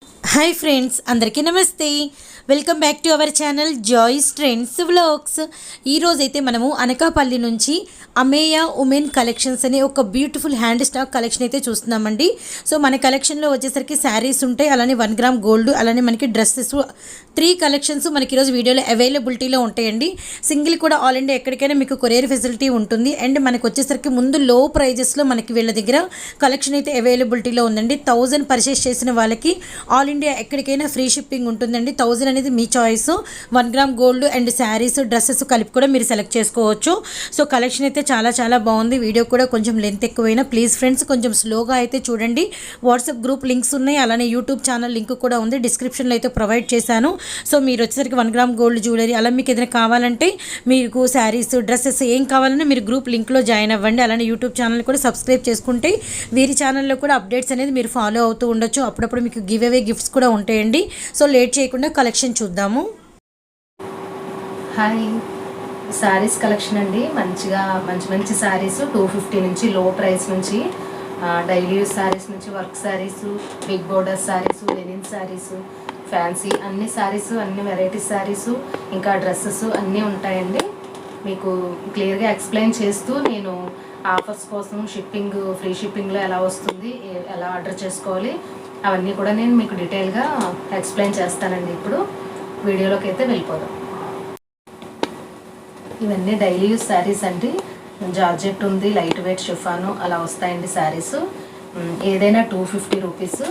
Hi friends, అందరికీ నమస్తే. Welcome back to our channel joys trends vlogs. ఈరోజైతే మనము అనకాపల్లి నుంచి అమేయ ఉమెన్ కలెక్షన్స్ అనే ఒక బ్యూటిఫుల్ హ్యాండ్ స్టాక్ కలెక్షన్ అయితే చూస్తున్నామండి. సో మన కలెక్షన్లో వచ్చేసరికి శారీస్ ఉంటాయి, అలానే 1 గ్రామ్ గోల్డ్, అలానే మనకి డ్రెస్సెస్ 3 కలెక్షన్స్ మనకి ఈరోజు వీడియోలో అవైలబిలిటీలో ఉంటాయండి. సింగిల్ కూడా ఆల్ ఇండియా ఎక్కడికైనా మీకు కొరియర్ ఫెసిలిటీ ఉంటుంది. అండ్ మనకు వచ్చేసరికి ముందు లో ప్రైజెస్లో మనకి వీళ్ళ దగ్గర కలెక్షన్ అయితే అవైలబిలిటీలో ఉందండి. 1000 పర్చేస్ చేసిన వాళ్ళకి ఆల్ ఇండియా ఎక్కడికైనా ఫ్రీ షిప్పింగ్ ఉంటుందండి. 1000 అనేది మీ choice. 1 gram gold and saris dresses కలిపి కూడా మీరు సెలెక్ట్ చేసుకోవచ్చు. సో కలెక్షన్ అయితే చాలా బాగుంది. వీడియో కూడా కొంచెం లెంత్ ఎక్కువైనా ప్లీజ్ ఫ్రెండ్స్ కొంచెం స్లోగా అయితే చూడండి. వాట్సాప్ గ్రూప్ లింక్స్ ఉన్నాయి, అలానే యూట్యూబ్ ఛానల్ లింక్ కూడా ఉంది, డిస్క్రిప్షన్లో అయితే ప్రొవైడ్ చేశాను. సో మీరు వచ్చేసరికి 1 గ్రామ్ గోల్డ్ జ్యువెలరీ అలా మీకు ఏదైనా కావాలంటే మీకు శారీస్ డ్రెస్సెస్ ఏం కావాలన్నా మీరు గ్రూప్ లింక్లో జాయిన్ అవ్వండి. అలానే యూట్యూబ్ ఛానల్ కూడా సబ్స్క్రైబ్ చేసుకుంటే వీరి ఛానల్లో కూడా అప్డేట్స్ అనేది మీరు ఫాలో అవుతూ ఉండొచ్చు. అప్పుడప్పుడు మీకు గివ్ అవే గిఫ్ట్స్ కూడా ఉంటాయండి. సో లేట్ చేయకుండా కలెక్షన్ చూద్దాము. హాయ్, శారీస్ కలెక్షన్ అండి. మంచి శారీస్ 250 నుంచి లో ప్రైస్ నుంచి డైలీ యూస్ శారీస్ నుంచి work sarees, big border sarees, linen sarees, fancy అన్ని శారీస్, అన్ని వెరైటీ శారీస్, ఇంకా డ్రెస్సెస్ అన్నీ ఉంటాయండి. మీకు క్లియర్గా ఎక్స్ప్లెయిన్ చేస్తూ నేను ఆఫర్స్ కోసం షిప్పింగ్, ఫ్రీ షిప్పింగ్లో ఎలా వస్తుంది, ఎలా ఆర్డర్ చేసుకోవాలి అవన్నీ కూడా నేను మీకు డీటెయిల్గా ఎక్స్ప్లెయిన్ చేస్తానండి. ఇప్పుడు వీడియోలోకి అయితే వెళ్ళిపోదాం. ఇవన్నీ డైలీ యూస్ శారీస్ అండి. జార్జెట్ ఉంది, లైట్ వెయిట్ షిఫాను అలా వస్తాయండి శారీస్. ఏదైనా 250 రూపీస్.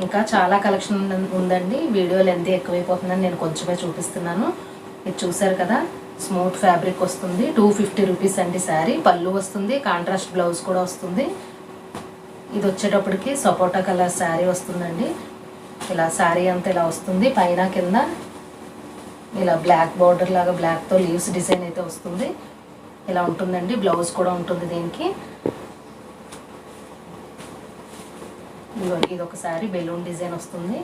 ఇంకా చాలా కలెక్షన్ ఉందండి. వీడియో లెంత్ ఎక్కువైపోతుందని నేను కొంచెమే చూపిస్తున్నాను. ఇది చూసారు కదా, స్మూత్ ఫ్యాబ్రిక్ వస్తుంది. 250 రూపీస్ అండి శారీ. పళ్ళు వస్తుంది, కాంట్రాస్ట్ బ్లౌజ్ కూడా వస్తుంది. ఇది వచ్చేటప్పటికి సపోటా కలర్ శారీ వస్తుందండి. ఇలా శారీ అంతా ఇలా వస్తుంది. పైన కింద ఇలా బ్లాక్ బార్డర్ లాగా బ్లాక్తో లీవ్స్ డిజైన్ అయితే వస్తుంది. ఇలా ఉంటుందండి. బ్లౌజ్ కూడా ఉంటుంది దీనికి. ఇది ఒక శారీ బెలూన్ డిజైన్ వస్తుంది.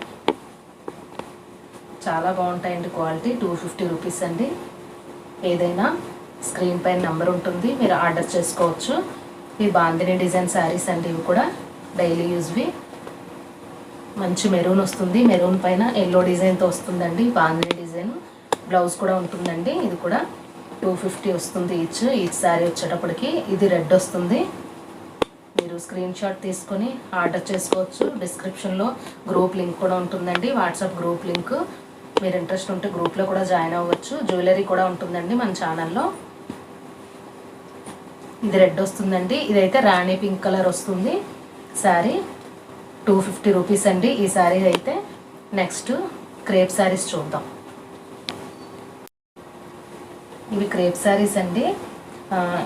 చాలా బాగుంటాయండి క్వాలిటీ. 250 రూపీస్ అండి. ఏదైనా స్క్రీన్ పైన నెంబర్ ఉంటుంది, మీరు ఆర్డర్ చేసుకోవచ్చు. ఇవి బాందిని డిజైన్ శారీస్ అండి. ఇవి కూడా డైలీ యూజ్వి. మంచి మెరూన్ వస్తుంది, మెరూన్ పైన ఎల్లో డిజైన్తో వస్తుందండి. బాందిని డిజైన్ బ్లౌజ్ కూడా ఉంటుందండి. ఇది కూడా 250 వస్తుంది ఈచ్ శారీ వచ్చేటప్పటికి. ఇది రెడ్ వస్తుంది. మీరు స్క్రీన్ షాట్ తీసుకొని ఆర్డర్ చేసుకోవచ్చు. డిస్క్రిప్షన్లో గ్రూప్ లింక్ కూడా ఉంటుందండి, వాట్సాప్ గ్రూప్ లింక్. మీరు ఇంట్రెస్ట్ ఉంటే గ్రూప్లో కూడా జాయిన్ అవ్వచ్చు. జ్యువెలరీ కూడా ఉంటుందండి మన ఛానల్లో. ఇది రెడ్ వస్తుందండి. ఇదైతే రాణి పింక్ కలర్ వస్తుంది శారీ. 250 రూపీస్ అండి ఈ శారీ అయితే. నెక్స్ట్ క్రేప్ శారీస్ చూద్దాం. ఇవి క్రేప్ శారీస్ అండి.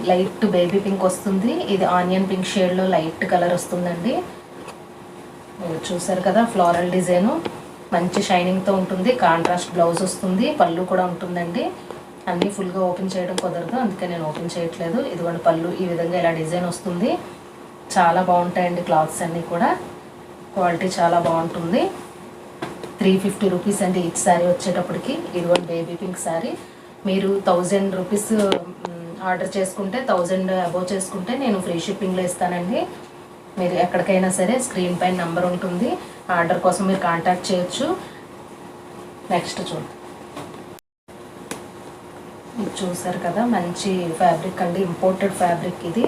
లైట్ బేబీ పింక్ వస్తుంది. ఇది ఆనియన్ పింక్ షేడ్లో లైట్ కలర్ వస్తుందండి. చూసారు కదా, ఫ్లోరల్ డిజైను మంచి షైనింగ్తో ఉంటుంది. కాంట్రాస్ట్ బ్లౌజ్ వస్తుంది, పళ్ళు కూడా ఉంటుందండి. అన్నీ ఫుల్గా ఓపెన్ చేయడం కుదరదు, అందుకే నేను ఓపెన్ చేయట్లేదు. ఇదిగోండి పళ్ళు ఈ విధంగా ఇలా డిజైన్ వస్తుంది. చాలా బాగుంటాయండి క్లాత్స్ అన్నీ కూడా. క్వాలిటీ చాలా బాగుంటుంది. 350 రూపీస్ అండి ఈచ్ శారీ వచ్చేటప్పటికి. ఇదిగోండి బేబీ పింక్ శారీ. మీరు 1000 రూపీస్ ఆర్డర్ చేసుకుంటే, 1000 అబోవ్ చేసుకుంటే నేను ఫ్రీ షిప్పింగ్లో ఇస్తానండి. మీరు ఎక్కడికైనా సరే స్క్రీన్ పైన నెంబర్ ఉంటుంది, ఆర్డర్ కోసం మీరు కాంటాక్ట్ చేయొచ్చు. నెక్స్ట్ చూడండి. ఇది చూసారు కదా, మంచి ఫ్యాబ్రిక్ అండి, ఇంపోర్టెడ్ ఫ్యాబ్రిక్ ఇది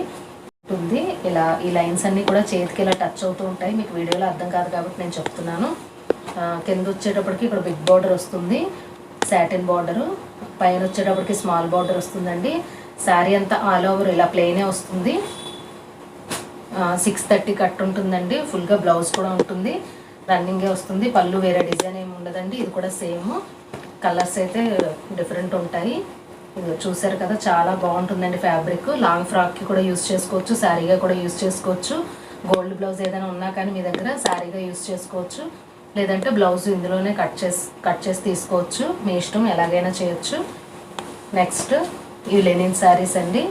ఉంటుంది. ఇలా ఈ లైన్స్ అన్నీ కూడా చేతికి ఇలా టచ్ అవుతూ ఉంటాయి. మీకు వీడియోలో అర్థం కాదు కాబట్టి నేను చెప్తున్నాను. కింద వచ్చేటప్పటికి ఇక్కడ బిగ్ బార్డర్ వస్తుంది, సాటిన్ బార్డరు. పైన వచ్చేటప్పటికి స్మాల్ బార్డర్ వస్తుందండి. శారీ అంతా ఆల్ ఓవర్ ఇలా ప్లెయినే వస్తుంది. 630 కట్ ఉంటుందండి. ఫుల్గా బ్లౌజ్ కూడా ఉంటుంది, రన్నింగే వస్తుంది. పళ్ళు వేరే డిజైన్ ఏమి ఉండదండి. ఇది కూడా సేమ్, కలర్స్ అయితే డిఫరెంట్ ఉంటాయి. ఇది చూసారు కదా, చాలా బాగుంటుందండి ఫ్యాబ్రిక్. లాంగ్ ఫ్రాక్కి కూడా యూస్ చేసుకోవచ్చు, శారీగా కూడా యూస్ చేసుకోవచ్చు. గోల్డ్ బ్లౌజ్ ఏదైనా ఉన్నా కానీ మీ దగ్గర శారీగా యూస్ చేసుకోవచ్చు, లేదంటే బ్లౌజ్ ఇందులోనే కట్ చేసి తీసుకోవచ్చు. మీ ఇష్టం, ఎలాగైనా చేయొచ్చు. నెక్స్ట్ ఇవి లెనిన్ శారీస్ అండి,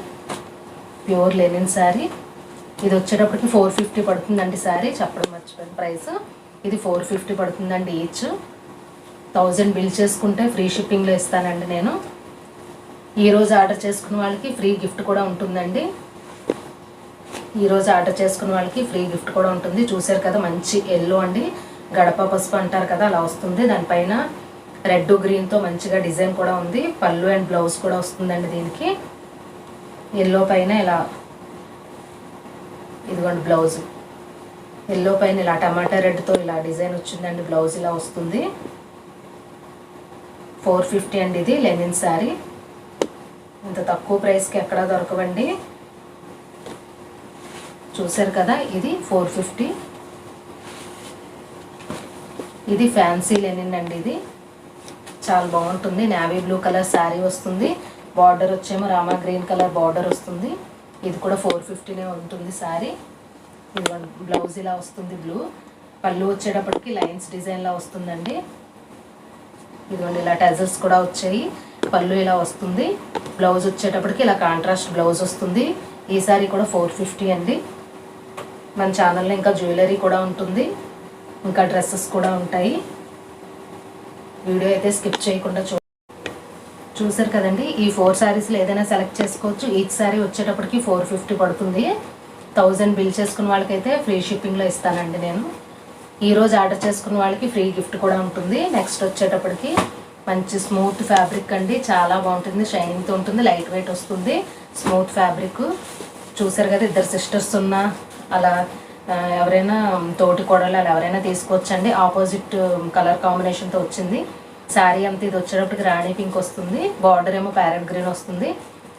ప్యూర్ లెనిన్ శారీ. ఇది వచ్చేటప్పటికి 450 పడుతుందండి శారీ. చెప్పడం మర్చిపోయిన ప్రైస్. ఇది 450 పడుతుందండి ఈచ్. 1000 బిల్ చేసుకుంటే ఫ్రీ షిప్పింగ్లో ఇస్తానండి నేను. ఈరోజు ఆర్డర్ చేసుకున్న వాళ్ళకి ఫ్రీ గిఫ్ట్ కూడా ఉంటుందండి. ఈరోజు ఆర్డర్ చేసుకున్న వాళ్ళకి ఫ్రీ గిఫ్ట్ కూడా ఉంటుంది. చూసారు కదా, మంచి ఎల్లో అండి. గడప పసుపు అంటారు కదా అలా వస్తుంది. దానిపైన రెడ్ గ్రీన్తో మంచిగా డిజైన్ కూడా ఉంది. పళ్ళు అండ్ బ్లౌజ్ కూడా వస్తుందండి దీనికి. ఎల్లో పైన ఇలా ఇదిగోండి బ్లౌజ్, ఎల్లో పైన ఇలా టమాటా రెడ్తో ఇలా డిజైన్ వచ్చిందండి. బ్లౌజ్ ఇలా వస్తుంది. 450 అండి ఇది లెనిన్ శారీ. ఇంత తక్కువ ప్రైస్కి ఎక్కడా దొరకవండి. చూసారు కదా, ఇది 450. ఇది ఫ్యాన్సీ లెనిన్ అండి. ఇది చాలా బాగుంటుంది. నేవీ బ్లూ కలర్ శారీ వస్తుంది. బార్డర్ వచ్చేమో రామా గ్రీన్ కలర్ బార్డర్ వస్తుంది. ఇది కూడా 450నే ఉంటుంది శారీ. ఇది బ్లౌజ్ ఇలా వస్తుంది బ్లూ. పళ్ళు వచ్చేటప్పటికి లైన్స్ డిజైన్లా వస్తుందండి. ఇదిగోండి ఇలా టజల్స్ కూడా వచ్చాయి. పళ్ళు ఇలా వస్తుంది. బ్లౌజ్ వచ్చేటప్పటికి ఇలా కాంట్రాస్ట్ బ్లౌజ్ వస్తుంది. ఈ శారీ కూడా 450 అండి. మన ఛానల్లో ఇంకా జ్యువెలరీ కూడా ఉంటుంది, ఇంకా డ్రెస్సెస్ కూడా ఉంటాయి. వీడియో అయితే స్కిప్ చేయకుండా చూసారు కదండి. ఈ 4 శారీస్లో ఏదైనా సెలెక్ట్ చేసుకోవచ్చు. ఈచ్ శారీ వచ్చేటప్పటికి 450 పడుతుంది. 1000 బిల్ చేసుకున్న వాళ్ళకైతే ఫ్రీ షిప్పింగ్లో ఇస్తానండి నేను. ఈరోజు ఆర్డర్ చేసుకున్న వాళ్ళకి ఫ్రీ గిఫ్ట్ కూడా ఉంటుంది. నెక్స్ట్ వచ్చేటప్పటికి మంచి స్మూత్ ఫ్యాబ్రిక్ అండి. చాలా బాగుంటుంది. షైనింగ్తో ఉంటుంది. లైట్ వెయిట్ వస్తుంది. Smooth fabric. చూసారు కదా, ఇద్దరు సిస్టర్స్ ఉన్నా అలా ఎవరైనా తోటి కోడలు అలా ఎవరైనా తీసుకోవచ్చండి. ఆపోజిట్ కలర్ కాంబినేషన్తో వచ్చింది శారీ అంతా. ఇది వచ్చేటప్పటికి రాణి పింక్ వస్తుంది. బార్డర్ ఏమో ప్యారెట్ గ్రీన్ వస్తుంది.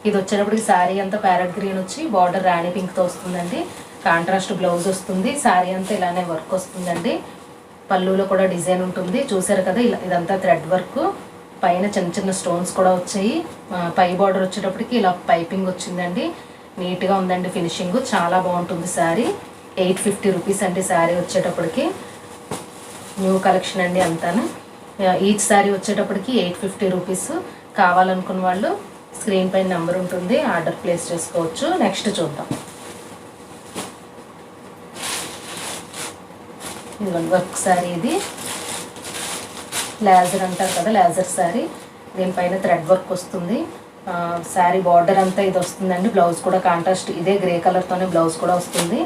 ఇది వచ్చేటప్పటికి శారీ అంతా ప్యారెట్ గ్రీన్ వచ్చి బార్డర్ రాణి పింక్తో వస్తుందండి. కాంట్రాస్ట్ బ్లౌజ్ వస్తుంది. శారీ అంతా ఇలానే వర్క్ వస్తుందండి. పళ్ళులో కూడా డిజైన్ ఉంటుంది. చూసారు కదా, ఇదంతా థ్రెడ్ వర్క్. పైన చిన్న చిన్న స్టోన్స్ కూడా వచ్చాయి. పై బార్డర్ వచ్చేటప్పటికి ఇలా పైపింగ్ వచ్చిందండి. నీట్గా ఉందండి ఫినిషింగ్. చాలా బాగుంటుంది శారీ. 850 రూపీస్ అండి శారీ వచ్చేటప్పటికి. న్యూ కలెక్షన్ అండి అంతాను. ఈచ్ శారీ వచ్చేటప్పటికి 850 రూపీస్. కావాలనుకున్న వాళ్ళు స్క్రీన్ పైన నెంబర్ ఉంటుంది, ఆర్డర్ ప్లేస్ చేసుకోవచ్చు. నెక్స్ట్ చూద్దాం. ఇదిగోండి వర్క్ శారీ. ఇది లేజర్ అంటారు కదా, లేజర్ శారీ. దీనిపైన థ్రెడ్ వర్క్ వస్తుంది. శారీ బార్డర్ అంతా ఇది వస్తుందండి. బ్లౌజ్ కూడా కాంట్రాస్ట్ ఇదే గ్రే కలర్తోనే బ్లౌజ్ కూడా వస్తుంది.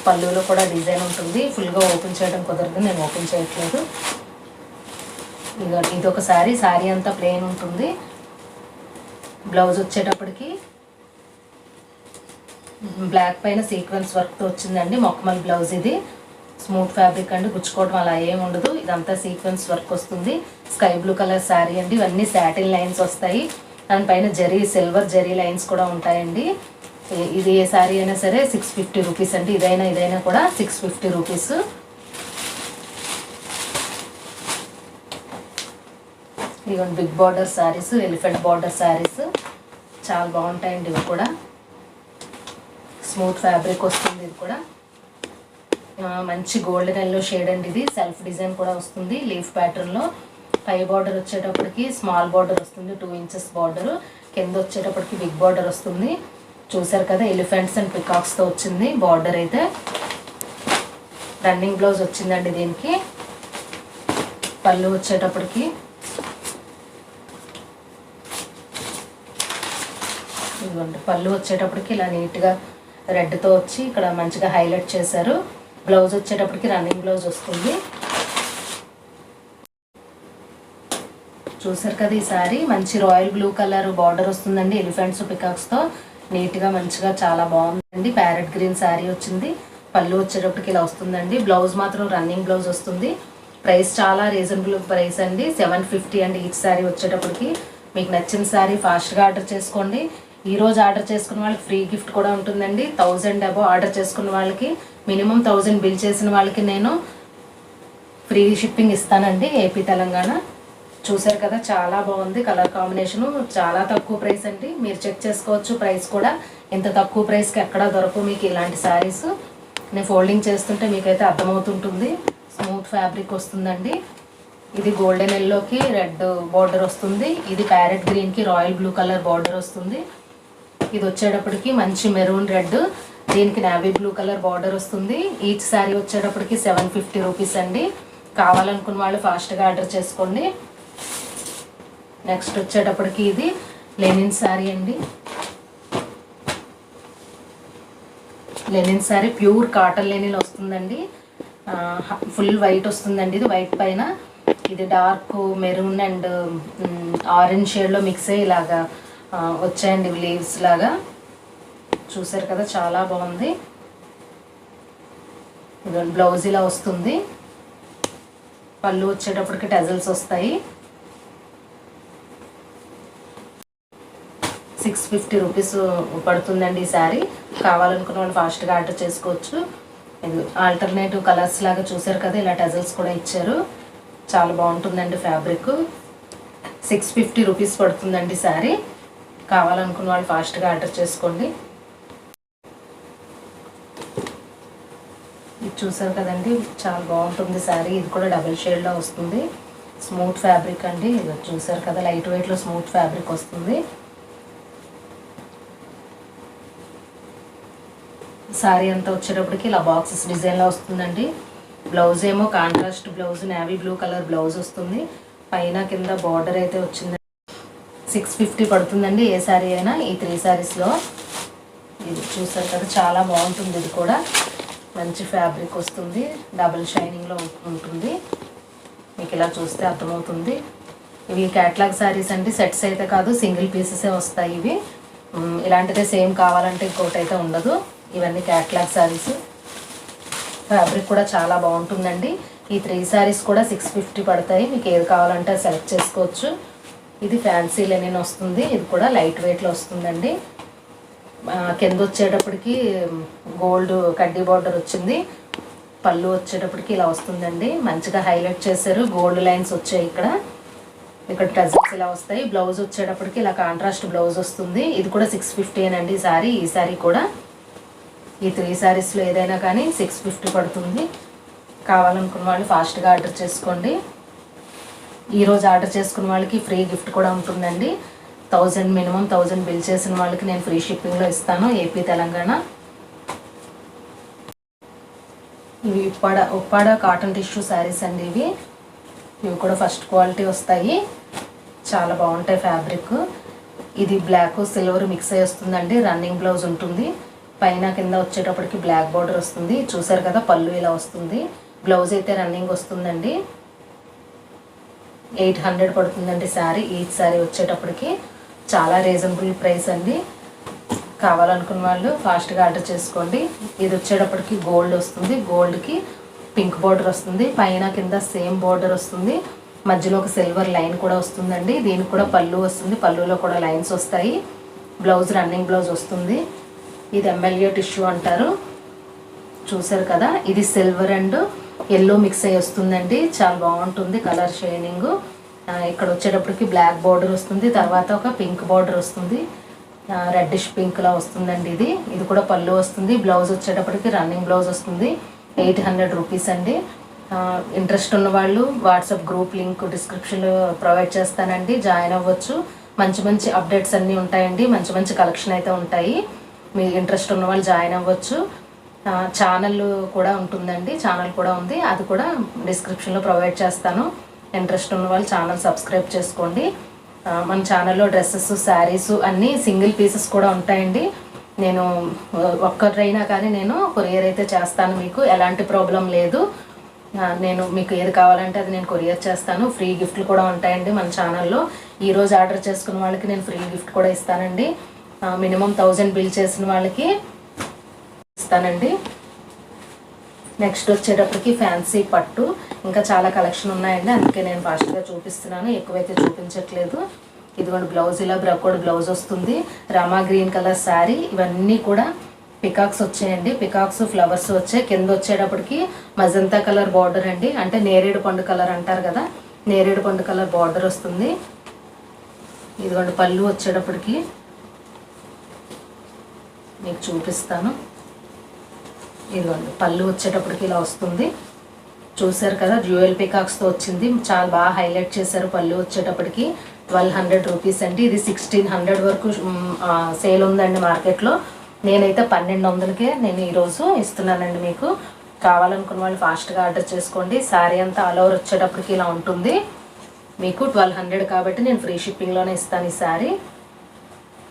పళ్ళులో కూడా డిజైన్ ఉంటుంది. ఫుల్గా ఓపెన్ చేయడం కుదరదు, నేను ఓపెన్ చేయట్లేదు. ఇది ఒక శారీ. శారీ అంతా ప్లెయిన్ ఉంటుంది. బ్లౌజ్ వచ్చేటప్పటికి బ్లాక్ పైన సీక్వెన్స్ వర్క్తో వచ్చిందండి. మొక్కమల్ బ్లౌజ్. ఇది స్మూత్ ఫ్యాబ్రిక్ అండి. గుచ్చుకోవడం అలా ఏమి ఉండదు. ఇదంతా సీక్వెన్స్ వర్క్ వస్తుంది. స్కై బ్లూ కలర్ శారీ అండి. ఇవన్నీ సాటిన్ లైన్స్ వస్తాయి. దానిపైన జరీ సిల్వర్ జరీ లైన్స్ కూడా ఉంటాయండి. ఇది ఏ శారీ అయినా సరే 650 రూపీస్ అండి. ఇదైనా కూడా 650 రూపీస్. ఇవన్నీ big border sarees, elephant border sarees చాలా బాగుంటాయండి. ఇవి కూడా స్మూత్ ఫ్యాబ్రిక్ వస్తుంది. ఇది కూడా మంచి గోల్డెన్ ఎల్లో షేడ్ అండి. ఇది సెల్ఫ్ డిజైన్ కూడా వస్తుంది లీఫ్ ప్యాటర్న్లో. పై బార్డర్ వచ్చేటప్పటికి స్మాల్ బార్డర్ వస్తుంది, 2 ఇంచెస్ బార్డర్. కింద వచ్చేటప్పటికి బిగ్ బార్డర్ వస్తుంది. చూసారు కదా, ఎలిఫెంట్స్ అండ్ పికాక్స్తో వచ్చింది బార్డర్ అయితే. రన్నింగ్ బ్లౌజ్ వచ్చిందండి దీనికి. పళ్ళు వచ్చేటప్పటికి ఇదిగోండి, పళ్ళు వచ్చేటప్పటికి ఇలా నీట్గా రెడ్తో వచ్చి ఇక్కడ మంచిగా హైలైట్ చేశారు. బ్లౌజ్ వచ్చేటప్పటికి రన్నింగ్ బ్లౌజ్ వస్తుంది. చూసారు కదా, ఈ సారీ మంచి రాయల్ బ్లూ కలర్ బార్డర్ వస్తుందండి. ఎలిఫెంట్స్ పికాక్స్తో నీట్గా మంచిగా చాలా బాగుందండి. ప్యారెట్ గ్రీన్ శారీ వచ్చింది. పళ్ళు వచ్చేటప్పటికి ఇలా వస్తుందండి. బ్లౌజ్ మాత్రం రన్నింగ్ బ్లౌజ్ వస్తుంది. ప్రైస్ చాలా రీజనబుల్ ప్రైస్ అండి, 750 అండి ఈచ్ శారీ వచ్చేటప్పటికి. మీకు నచ్చిన శారీ ఫాస్ట్గా ఆర్డర్ చేసుకోండి. ఈరోజు ఆర్డర్ చేసుకున్న వాళ్ళకి ఫ్రీ గిఫ్ట్ కూడా ఉంటుందండి. 1000 అబో ఆర్డర్ చేసుకున్న వాళ్ళకి, మినిమం 1000 బిల్ చేసిన వాళ్ళకి నేను ఫ్రీ షిప్పింగ్ ఇస్తానండి, ఏపీ తెలంగాణ. చూసారు కదా, చాలా బాగుంది కలర్ కాంబినేషను. చాలా తక్కువ ప్రైస్ అండి, మీరు చెక్ చేసుకోవచ్చు ప్రైస్ కూడా. ఇంత తక్కువ ప్రైస్కి ఎక్కడా దొరకవు మీకు ఇలాంటి శారీస్. నేను ఫోల్డింగ్ చేస్తుంటే మీకైతే అర్థమవుతుంటుంది. స్మూత్ ఫ్యాబ్రిక్ వస్తుందండి. ఇది గోల్డెన్ ఎల్లోకి రెడ్ బార్డర్ వస్తుంది. ఇది ప్యారెట్ గ్రీన్కి రాయల్ బ్లూ కలర్ బార్డర్ వస్తుంది. ఇది వచ్చేటప్పటికి మంచి మెరూన్ రెడ్, దీనికి నావీ బ్లూ కలర్ బార్డర్ వస్తుంది. ఈచ్ శారీ వచ్చేటప్పటికి 750 రూపీస్ అండి. కావాలనుకున్న వాళ్ళు ఫాస్ట్గా ఆర్డర్ చేసుకోండి. నెక్స్ట్ వచ్చేటప్పటికి ఇది లెనిన్ శారీ అండి. Linen saree pure cotton linen వస్తుందండి. ఫుల్ వైట్ వస్తుందండి. ఇది వైట్ పైన ఇది డార్క్ మెరూన్ అండ్ ఆరెంజ్ షేడ్లో మిక్స్ అయ్యి ఇలాగా వచ్చాయండి లీవ్స్ లాగా. చూసారు కదా చాలా బాగుంది. ఇది బ్లౌజ్ ఇలా వస్తుంది. పళ్ళు వచ్చేటప్పటికి టజల్స్ వస్తాయి. 650 రూపీస్ పడుతుందండి ఈ శారీ. కావాలనుకున్న వాళ్ళు ఫాస్ట్గా ఆర్డర్ చేసుకోవచ్చు. ఇది ఆల్టర్నేటివ్ కలర్స్ లాగా చూసారు కదా, ఇలా టజల్స్ కూడా ఇచ్చారు. చాలా బాగుంటుందండి ఫ్యాబ్రిక్. 650 రూపీస్ పడుతుందండి శారీ. కావాలనుకున్న వాళ్ళు ఫాస్ట్గా ఆర్డర్ చేసుకోండి. ఇది చూసారు కదండి, చాలా బాగుంటుంది శారీ. ఇది కూడా డబుల్ షేడ్లో వస్తుంది. స్మూత్ ఫ్యాబ్రిక్ అండి. ఇది చూసారు కదా, లైట్ వెయిట్లో స్మూత్ ఫ్యాబ్రిక్ వస్తుంది. శారీ అంతా వచ్చేటప్పటికి ఇలా బాక్సెస్ డిజైన్లో వస్తుందండి. బ్లౌజ్ ఏమో contrast blouse, navy blue colour blouse వస్తుంది. పైన కింద బార్డర్ అయితే వచ్చింది. 650 పడుతుందండి ఏ శారీ అయినా. ఈ 3 శారీస్లో ఇది చూసారు కదా, చాలా బాగుంటుంది. ఇది కూడా మంచి ఫ్యాబ్రిక్ వస్తుంది, డబుల్ షైనింగ్లో ఉంటుంది. మీకు ఇలా చూస్తే అర్థమవుతుంది. ఇవి క్యాట్లాగ్ శారీస్ అండి, సెట్స్ అయితే కాదు, సింగిల్ పీసెసే వస్తాయి ఇవి. ఇలాంటిదే సేమ్ కావాలంటే ఇంకోటి అయితే ఉండదు. ఇవన్నీ క్యాట్లాగ్ శారీస్. ఫ్యాబ్రిక్ కూడా చాలా బాగుంటుందండి. ఈ 3 శారీస్ కూడా 650 పడతాయి. మీకు ఏది కావాలంటే సెలెక్ట్ చేసుకోవచ్చు. ఇది ఫ్యాన్సీ లెనిన్ వస్తుంది. ఇది కూడా లైట్ వెయిట్లో వస్తుందండి. కింద వచ్చేటప్పటికి గోల్డ్ కడ్డీ బార్డర్ వచ్చింది. పళ్ళు వచ్చేటప్పటికి ఇలా వస్తుందండి. మంచిగా హైలైట్ చేశారు, గోల్డ్ లైన్స్ వచ్చాయి ఇక్కడ టజల్స్ ఇలా వస్తాయి. బ్లౌజ్ వచ్చేటప్పటికి ఇలా కాంట్రాస్ట్ బ్లౌజ్ వస్తుంది. ఇది కూడా 650 అండి ఈ శారీ. ఈ శారీ కూడా ఈ 3 శారీస్లో ఏదైనా కానీ 650 పడుతుంది. కావాలనుకున్న వాళ్ళు ఫాస్ట్గా ఆర్డర్ చేసుకోండి. ఈరోజు ఆర్డర్ చేసుకున్న వాళ్ళకి ఫ్రీ గిఫ్ట్ కూడా ఉంటుందండి. 1000 మినిమం 1000 బిల్ చేసిన వాళ్ళకి నేను ఫ్రీ షిప్పింగ్లో ఇస్తాను, ఏపీ తెలంగాణ. ఇవి ఉప్పాడ కాటన్ టిష్యూ శారీస్ అండి. ఇవి కూడా ఫస్ట్ క్వాలిటీ వస్తాయి. చాలా బాగుంటాయి ఫ్యాబ్రిక్. ఇది బ్లాక్ సిల్వర్ మిక్స్ అయ్యి వస్తుందండి. రన్నింగ్ బ్లౌజ్ ఉంటుంది. పైన కింద వచ్చేటప్పటికి బ్లాక్ బార్డర్ వస్తుంది. చూసారు కదా, పళ్ళు ఇలా వస్తుంది. బ్లౌజ్ అయితే రన్నింగ్ వస్తుందండి. 800 పడుతుందండి శారీ. ఈచ్ శారీ వచ్చేటప్పటికి చాలా రీజనబుల్ ప్రైస్ అండి. కావాలనుకున్న వాళ్ళు ఫాస్ట్గా ఆర్డర్ చేసుకోండి. ఇది వచ్చేటప్పటికి గోల్డ్ వస్తుంది. గోల్డ్కి పింక్ బార్డర్ వస్తుంది. పైన కింద సేమ్ బార్డర్ వస్తుంది. మధ్యలో ఒక సిల్వర్ లైన్ కూడా వస్తుందండి. దీనికి కూడా పళ్ళు వస్తుంది. పళ్ళులో కూడా లైన్స్ వస్తాయి. బ్లౌజ్ రన్నింగ్ బ్లౌజ్ వస్తుంది. ఇది ఎంఎల్ఏ టిష్యూ అంటారు. చూసారు కదా, ఇది సిల్వర్ అండ్ ఎల్లో మిక్స్ అయ్యి వస్తుందండి. చాలా బాగుంటుంది కలర్ షైనింగ్. ఇక్కడ వచ్చేటప్పటికి బ్లాక్ బార్డర్ వస్తుంది. తర్వాత ఒక పింక్ బార్డర్ వస్తుంది. రెడ్డిష్ పింక్లా వస్తుందండి. ఇది కూడా పళ్ళు వస్తుంది. బ్లౌజ్ వచ్చేటప్పటికి రన్నింగ్ బ్లౌజ్ వస్తుంది. 800 రూపీస్ అండి. ఇంట్రెస్ట్ ఉన్న వాళ్ళు వాట్సాప్ గ్రూప్ లింక్ డిస్క్రిప్షన్లో ప్రొవైడ్ చేస్తానండి, జాయిన్ అవ్వచ్చు. మంచి మంచి అప్డేట్స్ అన్నీ ఉంటాయండి. మంచి మంచి కలెక్షన్ అయితే ఉంటాయి. మీ ఇంట్రెస్ట్ ఉన్న వాళ్ళు జాయిన్ అవ్వచ్చు. ఛానల్ కూడా ఉంటుందండి, ఛానల్ కూడా ఉంది. అది కూడా డిస్క్రిప్షన్లో ప్రొవైడ్ చేస్తాను. ఇంట్రెస్ట్ ఉన్న వాళ్ళు ఛానల్ సబ్స్క్రైబ్ చేసుకోండి. మన ఛానల్లో డ్రెస్సెస్, శారీస్ అన్నీ సింగిల్ పీసెస్ కూడా ఉంటాయండి. నేను ఒక్కరైనా కానీ నేను కొరియర్ అయితే చేస్తాను. మీకు ఎలాంటి ప్రాబ్లం లేదు. నేను మీకు ఏది కావాలంటే అది నేను కొరియర్ చేస్తాను. ఫ్రీ గిఫ్ట్లు కూడా ఉంటాయండి మన ఛానల్లో. ఈరోజు ఆర్డర్ చేసుకున్న వాళ్ళకి నేను ఫ్రీ గిఫ్ట్ కూడా ఇస్తానండి. మినిమం 1000 బిల్ చేసిన వాళ్ళకి ఇస్తానండి. నెక్స్ట్ వచ్చేటప్పటికి ఫ్యాన్సీ పట్టు, ఇంకా చాలా కలెక్షన్ ఉన్నాయండి. అందుకే నేను ఫాస్ట్గా చూపిస్తున్నాను, ఎక్కువైతే చూపించట్లేదు. ఇదిగోండి బ్లౌజ్ ఇలా బ్రకోడ్ బ్లౌజ్ వస్తుంది. Rama green colour sari. ఇవన్నీ కూడా పికాక్స్ వచ్చాయండి. పికాక్స్ ఫ్లవర్స్ వచ్చాయి. కింద వచ్చేటప్పటికి మజంతా కలర్ బార్డర్ అండి. అంటే నేరేడు పండు కలర్ అంటారు కదా, నేరేడు పండు కలర్ బార్డర్ వస్తుంది. ఇదిగోండి పళ్ళు వచ్చేటప్పటికి మీకు చూపిస్తాను. ఇదిగోండి పళ్ళు వచ్చేటప్పటికి ఇలా వస్తుంది. చూసారు కదా, డ్యూయల్ పికాక్స్తో వచ్చింది. చాలా బాగా హైలైట్ చేశారు. పళ్ళు వచ్చేటప్పటికి 1200 రూపీస్ అండి. ఇది 1600 వరకు సేల్ ఉందండి మార్కెట్లో. నేనైతే 1200కే నేను ఈరోజు ఇస్తున్నానండి మీకు. కావాలనుకున్న వాళ్ళు ఫాస్ట్గా ఆర్డర్ చేసుకోండి. శారీ అంతా ఆల్ ఓవర్ వచ్చేటప్పటికి ఇలా ఉంటుంది. మీకు 1200 కాబట్టి నేను ఫ్రీ షిప్పింగ్లోనే ఇస్తాను ఈ శారీ.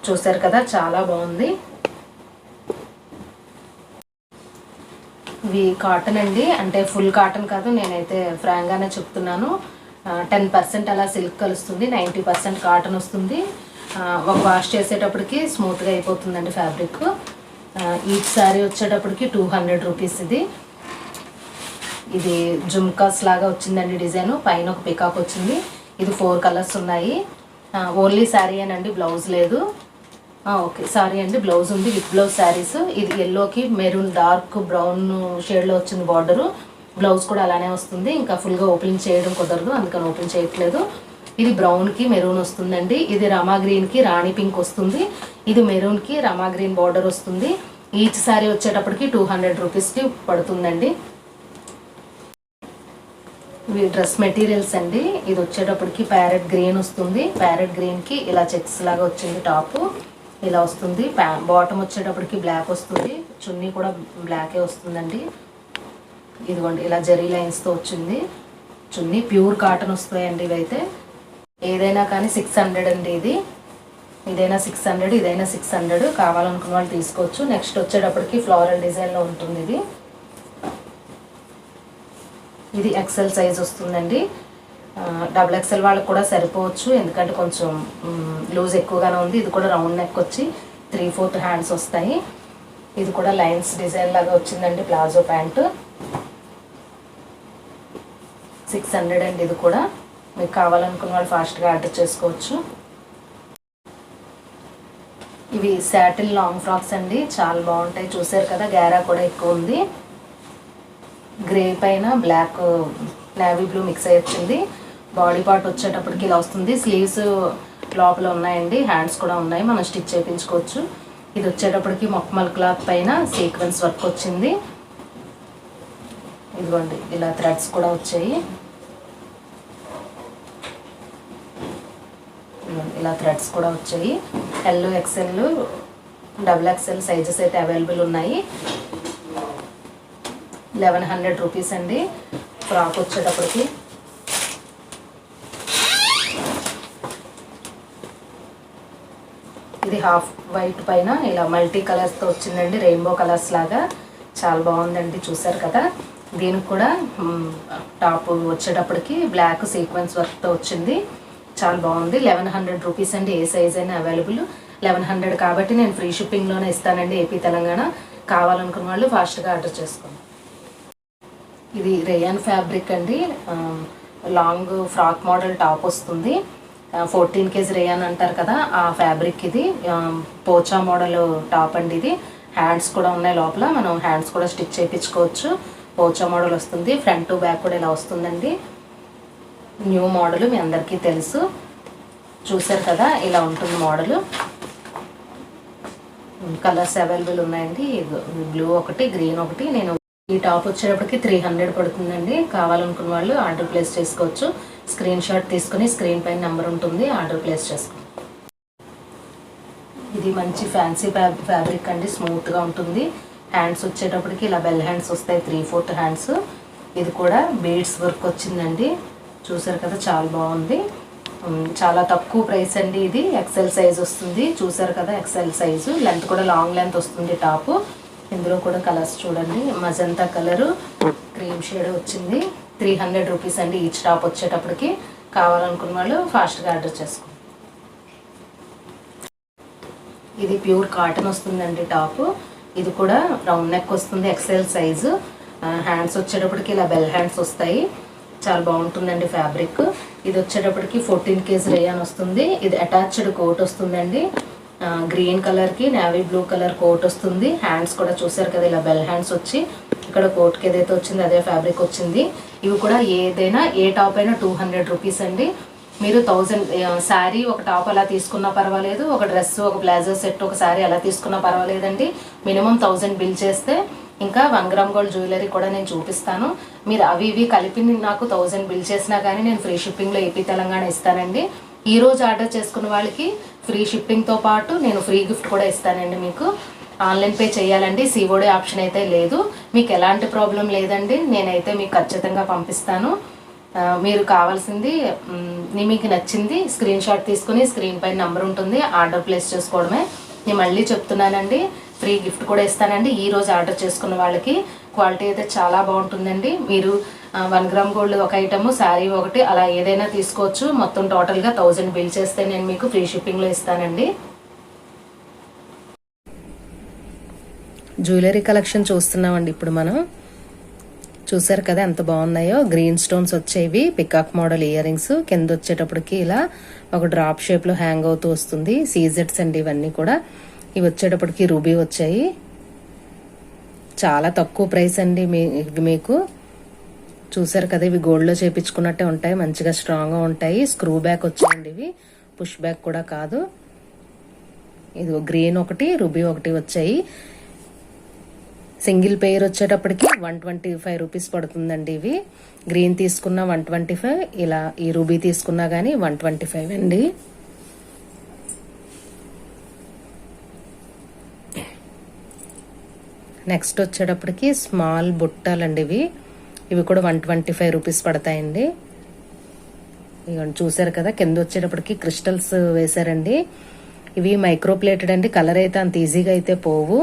చూసారు కదా, చాలా బాగుంది. ఇవి కాటన్ అండి, అంటే ఫుల్ కాటన్ కాదు, నేనైతే ఫ్రాంక్గానే చెప్తున్నాను. 10% అలా సిల్క్ కలుస్తుంది, 90% కాటన్ వస్తుంది. ఒక వాష్ చేసేటప్పటికి స్మూత్గా అయిపోతుందండి ఫ్యాబ్రిక్. ఈచ్ శారీ వచ్చేటప్పటికి 200 రూపీస్. ఇది జుమ్కాస్ లాగా వచ్చిందండి డిజైన్, పైన ఒక పికాక్ వచ్చింది. ఇది 4 కలర్స్ ఉన్నాయి. ఓన్లీ శారీ అనండి, బ్లౌజ్ లేదు. ఓకే సారీ అండి, బ్లౌజ్ ఉంది, విత్ బ్లౌజ్ శారీస్. ఇది ఎల్లోకి మెరూన్ డార్క్ బ్రౌన్ షేడ్లో వచ్చింది బార్డరు. బ్లౌజ్ కూడా అలానే వస్తుంది. ఇంకా ఫుల్గా ఓపెన్ చేయడం కుదరదు, అందుకని ఓపెన్ చేయట్లేదు. ఇది బ్రౌన్కి మెరూన్ వస్తుందండి. ఇది రమా గ్రీన్కి రాణి పింక్ వస్తుంది. ఇది మెరూన్కి రమా గ్రీన్ బార్డర్ వస్తుంది. ఈచ్ శారీ వచ్చేటప్పటికి 200 రూపీస్కి పడుతుందండి. ఇవి డ్రెస్ మెటీరియల్స్ అండి. ఇది వచ్చేటప్పటికి ప్యారెట్ గ్రీన్ వస్తుంది. ప్యారెట్ గ్రీన్కి ఇలా చెక్స్ లాగా వచ్చింది, టాప్ ఇలా వస్తుంది. బాటమ్ వచ్చేటప్పటికి బ్లాక్ వస్తుంది, చున్నీ కూడా బ్లాకే వస్తుందండి. ఇదిగోండి ఇలా జరీ లైన్స్తో వచ్చింది చున్నీ. ప్యూర్ కాటన్ వస్తాయండి ఇవైతే. ఏదైనా కానీ 600 అండి. ఇదైనా 600, ఇదైనా 600. కావాలనుకున్న వాళ్ళు తీసుకోవచ్చు. నెక్స్ట్ వచ్చేటప్పటికి ఫ్లోరల్ డిజైన్లో ఉంటుంది. ఇది ఎక్సెల్ సైజ్ వస్తుందండి. XXL వాళ్ళకి కూడా సరిపోవచ్చు, ఎందుకంటే కొంచెం లూజ్ ఎక్కువగానే ఉంది. ఇది కూడా రౌండ్ నెక్ వచ్చి 3/4 హ్యాండ్స్ వస్తాయి. ఇది కూడా లైన్స్ డిజైన్ లాగా వచ్చిందండి, ప్లాజో ప్యాంటు. 600 అండి. ఇది కూడా మీకు కావాలనుకున్న వాళ్ళు ఫాస్ట్గా ఆర్డర్ చేసుకోవచ్చు. ఇవి శాటిల్ లాంగ్ ఫ్రాక్స్ అండి, చాలా బాగుంటాయి. చూసారు కదా, గ్యారా కూడా ఎక్కువ ఉంది. గ్రే పైన బ్లాక్ నేవీ బ్లూ మిక్స్ అయ్యి వచ్చింది. బాడీ పార్ట్ వచ్చేటప్పటికి ఇలా వస్తుంది. స్లీవ్స్ లోపల ఉన్నాయండి, హ్యాండ్స్ కూడా ఉన్నాయి, మనం స్టిచ్ చేయించుకోవచ్చు. ఇది వచ్చేటప్పటికి మొక్కమల్ క్లాత్ పైన సీక్వెన్స్ వర్క్ వచ్చింది. ఇదిగోండి ఇలా థ్రెడ్స్ కూడా వచ్చాయి. ఇలా థ్రెడ్స్ కూడా వచ్చాయి. L, XL, XXL సైజెస్ అయితే అవైలబుల్ ఉన్నాయి. 1100 రూపీస్ అండి. ఫ్రాక్ వచ్చేటప్పటికి ఇది హాఫ్ వైట్ పైన ఇలా మల్టీ కలర్స్తో వచ్చిందండి, రెయిన్బో కలర్స్ లాగా. చాలా బాగుందండి, చూసారు కదా. దీనికి కూడా టాప్ వచ్చేటప్పటికి బ్లాక్ సీక్వెన్స్ వర్క్తో వచ్చింది. చాలా బాగుంది. 1100 రూపీస్ అండి. ఏ సైజ్ అయినా అవైలబుల్. 1100 కాబట్టి నేను ఫ్రీ షిప్పింగ్లోనే ఇస్తానండి, ఏపీ తెలంగాణ. కావాలనుకున్న వాళ్ళు ఫాస్ట్గా ఆర్డర్ చేసుకోండి. ఇది రేయాన్ ఫ్యాబ్రిక్ అండి. లాంగ్ ఫ్రాక్ మోడల్ టాప్ వస్తుంది. 14 kg రేయాన్ అంటారు కదా, ఆ ఫ్యాబ్రిక్ ఇది. పోచా మోడల్ టాప్ అండి ఇది. హ్యాండ్స్ కూడా ఉన్నాయి లోపల, మనం హ్యాండ్స్ కూడా స్టిచ్ చేయించుకోవచ్చు. పోచా మోడల్ వస్తుంది. ఫ్రంట్ టు బ్యాక్ కూడా ఇలా వస్తుందండి. న్యూ మోడల్, మీ అందరికీ తెలుసు. చూసారు కదా, ఇలా ఉంటుంది మోడల్. కలర్స్ అవైలబుల్ ఉన్నాయండి. బ్లూ ఒకటి, గ్రీన్ ఒకటి. నేను ఈ టాప్ వచ్చేటప్పటికి 300 పడుతుందండి. కావాలనుకున్న వాళ్ళు ఆర్డర్ ప్లేస్ చేసుకోవచ్చు. స్క్రీన్ షాట్ తీసుకుని స్క్రీన్ పైన నెంబర్ ఉంటుంది, ఆర్డర్ ప్లేస్ చేసుకోండి. ఇది మంచి ఫ్యాన్సీ ఫ్యాబ్రిక్ అండి, స్మూత్గా ఉంటుంది. హ్యాండ్స్ వచ్చేటప్పటికి ఇలా బెల్ హ్యాండ్స్ వస్తాయి, 3/4 హ్యాండ్స్. ఇది కూడా బీడ్స్ వర్క్ వచ్చిందండి. చూసారు కదా, చాలా బాగుంది. చాలా తక్కువ ప్రైస్ అండి. ఇది XL సైజ్ వస్తుంది. చూసారు కదా, XL సైజు. లెంత్ కూడా లాంగ్ లెంత్ వస్తుంది టాపు. ఇందులో కూడా కలర్స్ చూడండి. మజంతా కలరు, క్రీమ్ షేడ్ వచ్చింది. 300 రూపీస్ అండి ఈచ్ టాప్ వచ్చేటప్పటికి. కావాలనుకున్న వాళ్ళు ఫాస్ట్గా ఆర్డర్ చేసుకోండి. ఇది ప్యూర్ కాటన్ వస్తుందండి టాప్. ఇది కూడా రౌండ్ నెక్ వస్తుంది, XL సైజు. హ్యాండ్స్ వచ్చేటప్పటికి ఇలా బెల్ హ్యాండ్స్ వస్తాయి. చాలా బాగుంటుందండి ఫ్యాబ్రిక్. ఇది వచ్చేటప్పటికి 14 kg రేయాన్ వస్తుంది. ఇది అటాచ్డ్ కోట్ వస్తుందండి. గ్రీన్ కలర్కి నేవీ బ్లూ కలర్ కోట్ వస్తుంది. హ్యాండ్స్ కూడా చూసారు కదా, ఇలా బెల్ హ్యాండ్స్ వచ్చి ఇక్కడ కోట్కి ఏదైతే వచ్చిందో అదే ఫ్యాబ్రిక్ వచ్చింది. ఇవి కూడా ఏదైనా ఏ టాప్ అయినా 200 రూపీస్ అండి. మీరు 1000 శారీ ఒక టాప్ అలా తీసుకున్నా పర్వాలేదు, ఒక డ్రెస్ ఒక బ్లేజర్ సెట్ ఒక శారీ అలా తీసుకున్నా పర్వాలేదండి. మినిమం 1000 బిల్ చేస్తే ఇంకా 1 గ్రామ్ గోల్డ్ జ్యువెలరీ కూడా నేను చూపిస్తాను. మీరు అవి ఇవి కలిపి నాకు 1000 బిల్ చేసినా కానీ నేను ఫ్రీ షిప్పింగ్లో ఏపీ తెలంగాణ ఇస్తానండి. ఈరోజు ఆర్డర్ చేసుకున్న వాళ్ళకి ఫ్రీ షిప్పింగ్తో పాటు నేను ఫ్రీ గిఫ్ట్ కూడా ఇస్తానండి. మీకు ఆన్లైన్ పే చేయాలండి, COD ఆప్షన్ అయితే లేదు. మీకు ఎలాంటి ప్రాబ్లం లేదండి, నేనైతే మీకు ఖచ్చితంగా పంపిస్తాను. మీరు కావాల్సింది మీకు నచ్చింది స్క్రీన్ షాట్ తీసుకుని స్క్రీన్ పైన నెంబర్ ఉంటుంది, ఆర్డర్ ప్లేస్ చేసుకోవడమే. నేను మళ్ళీ చెప్తున్నానండి, ఫ్రీ గిఫ్ట్ కూడా ఇస్తానండి. ఈరోజు ఆర్డర్ చేసుకున్న వాళ్ళకి క్వాలిటీ అయితే చాలా బాగుంటుందండి. మీరు 1 గ్రామ్ గోల్డ్ ఒక ఐటమ్, శారీ ఒకటి అలా ఏదైనా తీసుకోవచ్చు. మొత్తం టోటల్గా 1000 బిల్ చేస్తే నేను మీకు ఫ్రీ షిప్పింగ్లో ఇస్తానండి. జ్యువెలరీ కలెక్షన్ చూస్తున్నామండి ఇప్పుడు మనం. చూసారు కదా ఎంత బాగున్నాయో. గ్రీన్ స్టోన్స్ వచ్చేవి, పికాక్ మోడల్ ఇయర్ రింగ్స్. కింద వచ్చేటప్పటికి ఇలా ఒక డ్రాప్ షేప్ లో హ్యాంగ్ అవుతూ వస్తుంది. సీజెట్స్ అండి ఇవన్నీ కూడా. ఇవి వచ్చేటప్పటికి రూబీ వచ్చాయి. చాలా తక్కువ ప్రైస్ అండి ఇవి మీకు. చూసారు కదా, ఇవి గోల్డ్ లో చేపించుకున్నట్టే ఉంటాయి, మంచిగా స్ట్రాంగ్ గా ఉంటాయి. స్క్రూ బ్యాక్ వచ్చాయండి ఇవి, పుష్ బ్యాక్ కూడా కాదు. ఇది గ్రీన్ ఒకటి, రూబీ ఒకటి వచ్చాయి. సింగిల్ పెయిర్ వచ్చేటప్పటికి 125 రూపీస్ పడుతుందండి. ఇవి గ్రీన్ తీసుకున్న 125, ఇలా ఈ రూబీ తీసుకున్నా గానీ 125 అండి. నెక్స్ట్ వచ్చేటప్పటికి స్మాల్ బుట్టాలండి ఇవి. ఇవి కూడా 125 రూపీస్ పడతాయండి. ఇవన్నీ చూసారు కదా, కింద వచ్చేటప్పటికి క్రిస్టల్స్ వేశారండి. ఇవి మైక్రో ప్లేటెడ్ అండి. కలర్ అయితే అంత ఈజీగా అయితే పోవు.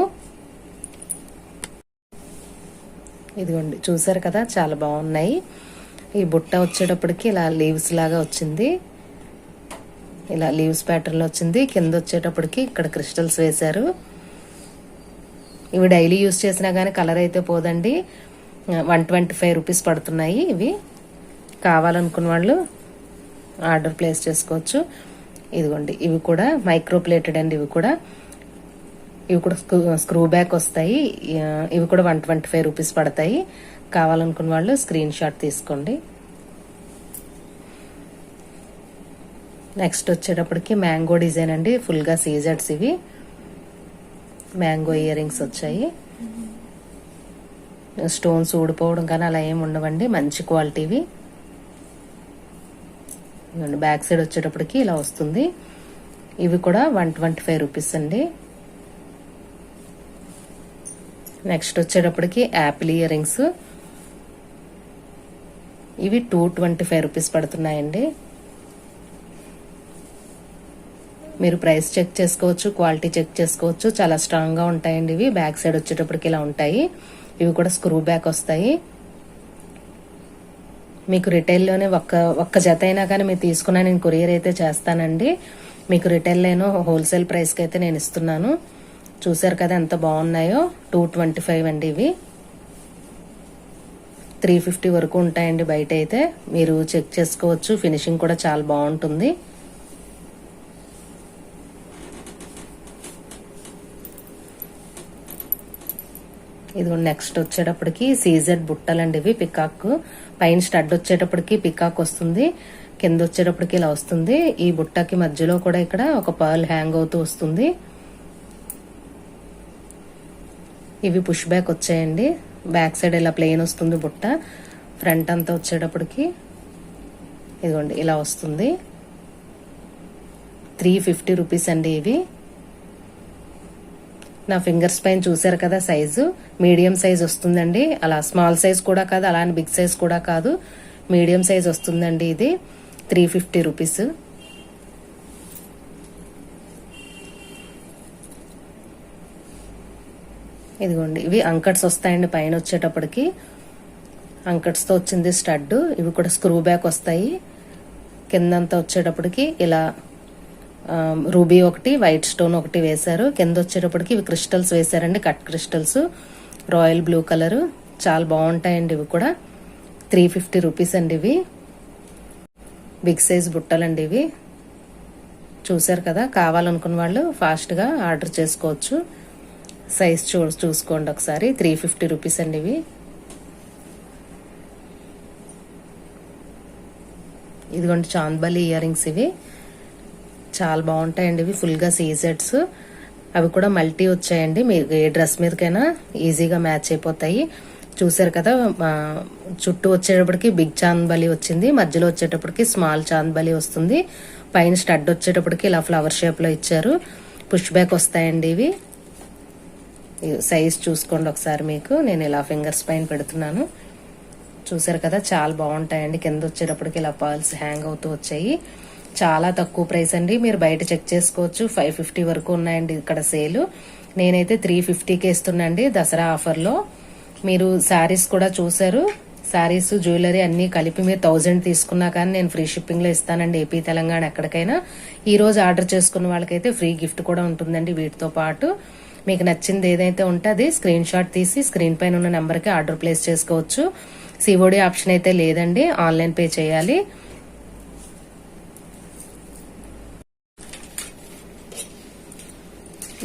ఇదిగోండి చూసారు కదా, చాలా బాగున్నాయి. ఈ బుట్ట వచ్చేటప్పటికి ఇలా లీవ్స్ లాగా వచ్చింది, ఇలా లీవ్స్ ప్యాటర్న్ లో వచ్చింది. కింద వచ్చేటప్పటికి ఇక్కడ క్రిస్టల్స్ వేశారు. ఇవి డైలీ యూజ్ చేసినా గానీ కలర్ అయితే పోదండి. 125 రూపీస్ పడుతున్నాయి. ఇవి కావాలనుకున్న వాళ్ళు ఆర్డర్ ప్లేస్ చేసుకోవచ్చు. ఇదిగోండి ఇవి కూడా మైక్రో ప్లేటెడ్ అండి. ఇవి కూడా స్క్రూ బ్యాక్ వస్తాయి. ఇవి కూడా 125 రూపీస్ పడతాయి. కావాలనుకున్న వాళ్ళు స్క్రీన్ షాట్ తీసుకోండి. నెక్స్ట్ వచ్చేటప్పటికి మ్యాంగో డిజైన్ అండి. ఫుల్ గా సీజెట్స్ ఇవి. మ్యాంగో ఇయర్ రింగ్స్ వచ్చాయి. స్టోన్స్ ఊడిపోవడం కానీ అలా ఏమి ఉండవండి, మంచి క్వాలిటీవి. బ్యాక్ సైడ్ వచ్చేటప్పటికి ఇలా వస్తుంది. ఇవి కూడా 125 రూపీస్ అండి. నెక్స్ట్ వచ్చేటప్పటికి యాపిల్ ఇయర్ రింగ్స్. ఇవి 225 రూపీస్ పడుతున్నాయండి. మీరు ప్రైస్ చెక్ చేసుకోవచ్చు, క్వాలిటీ చెక్ చేసుకోవచ్చు. చాలా స్ట్రాంగ్ గా ఉంటాయండి ఇవి. బ్యాక్ సైడ్ వచ్చేటప్పటికి ఇలా ఉంటాయి. ఇవి కూడా స్క్రూ బ్యాక్ వస్తాయి. మీకు రిటైల్లోనే ఒక్క జత అయినా కానీ మీరు తీసుకున్నా నేను కొరియర్ అయితే చేస్తానండి. మీకు రిటైల్లోనో హోల్సేల్ ప్రైస్కి అయితే నేను ఇస్తున్నాను. చూసారు కదా ఎంత బాగున్నాయో. 225 అండి ఇవి. 350 వరకు ఉంటాయండి బయట అయితే. మీరు చెక్ చేసుకోవచ్చు. ఫినిషింగ్ కూడా చాలా బాగుంటుంది. ఇది నెక్స్ట్ వచ్చేటప్పటికి సీజెడ్ బుట్టలండి ఇవి. పికాక్ పైన స్టడ్ వచ్చేటప్పటికి పికాక్ వస్తుంది, కింద వచ్చేటప్పటికి ఇలా వస్తుంది. ఈ బుట్టకి మధ్యలో కూడా ఇక్కడ ఒక పర్ల్ హ్యాంగ్ అవుతూ వస్తుంది. ఇవి పుష్ బ్యాక్ వచ్చాయండి. బ్యాక్ సైడ్ ఇలా ప్లెయిన్ వస్తుంది బుట్ట. ఫ్రంట్ అంతా వచ్చేటప్పటికి ఇదిగోండి ఇలా వస్తుంది. 350 రూపీస్ అండి ఇవి. నా ఫింగర్స్ పైన చూసారు కదా సైజు, మీడియం సైజ్ వస్తుందండి. అలా స్మాల్ సైజ్ కూడా కాదు, అలా అని బిగ్ సైజ్ కూడా కాదు, మీడియం సైజ్ వస్తుందండి ఇది. 350 రూపీస్. ఇదిగోండి ఇవి అంకట్స్ వస్తాయండి. పైన వచ్చేటప్పటికి అంకట్స్ తో వచ్చింది స్టడ్. ఇవి కూడా స్క్రూ బ్యాక్ వస్తాయి. కిందంతా వచ్చేటప్పటికి ఇలా రూబీ ఒకటి, వైట్ స్టోన్ ఒకటి వేశారు. కింద వచ్చేటప్పటికి ఇవి క్రిస్టల్స్ వేశారండి, cut crystals, royal blue colour. చాలా బాగుంటాయండి ఇవి కూడా. 350 రూపీస్ అండి ఇవి. బిగ్ సైజ్ బుట్టలండి ఇవి. చూసారు కదా, కావాలనుకున్న వాళ్ళు ఫాస్ట్ గా ఆర్డర్ చేసుకోవచ్చు. సైజ్ చూసుకోండి ఒకసారి. 350 రూపీస్ అండి ఇవి. ఇదిగోండి చాంద్బలి ఇయర్ రింగ్స్ ఇవి. చాలా బాగుంటాయండి ఇవి. ఫుల్ గా సీజెట్స్. అవి కూడా మల్టీ వచ్చాయండి. మీరు ఏ డ్రెస్ మీదకైనా ఈజీగా మ్యాచ్ అయిపోతాయి. చూసారు కదా, చుట్టూ వచ్చేటప్పటికి బిగ్ చాంద్బలి వచ్చింది, మధ్యలో వచ్చేటప్పటికి స్మాల్ చాంద్బలి వస్తుంది. పైన స్టడ్ వచ్చేటప్పటికి ఇలా ఫ్లవర్ షేప్ లో ఇచ్చారు. పుష్ బ్యాక్ వస్తాయండి ఇవి. సైజ్ చూసుకోండి ఒకసారి. మీకు నేను ఇలా ఫింగర్స్ పైన పెడుతున్నాను. చూసారు కదా, చాలా బాగుంటాయండి. కింద వచ్చేటప్పటికి ఇలా పర్ల్స్ హ్యాంగ్ అవుతూ వచ్చాయి. చాలా తక్కువ ప్రైస్ అండి. మీరు బయట చెక్ చేసుకోవచ్చు. 550 వరకు ఉన్నాయండి ఇక్కడ సేల్. నేనైతే 350కి ఇస్తున్నాండి దసరా ఆఫర్లో. మీరు శారీస్ కూడా చూసారు. శారీస్ జ్యువెలరీ అన్ని కలిపి మీరు 1000 తీసుకున్నా కానీ నేను ఫ్రీ షిప్పింగ్ లో ఇస్తానండి, ఏపీ తెలంగాణ ఎక్కడికైనా. ఈ రోజు ఆర్డర్ చేసుకున్న వాళ్ళకైతే ఫ్రీ గిఫ్ట్ కూడా ఉంటుందండి వీటితో పాటు. మీకు నచ్చింది ఏదైతే ఉంటే అది స్క్రీన్ షాట్ తీసి స్క్రీన్ పైన ఉన్న నెంబర్ కి ఆర్డర్ ప్లేస్ చేసుకోవచ్చు. సిఓడి ఆప్షన్ అయితే లేదండి, ఆన్లైన్ పే చేయాలి.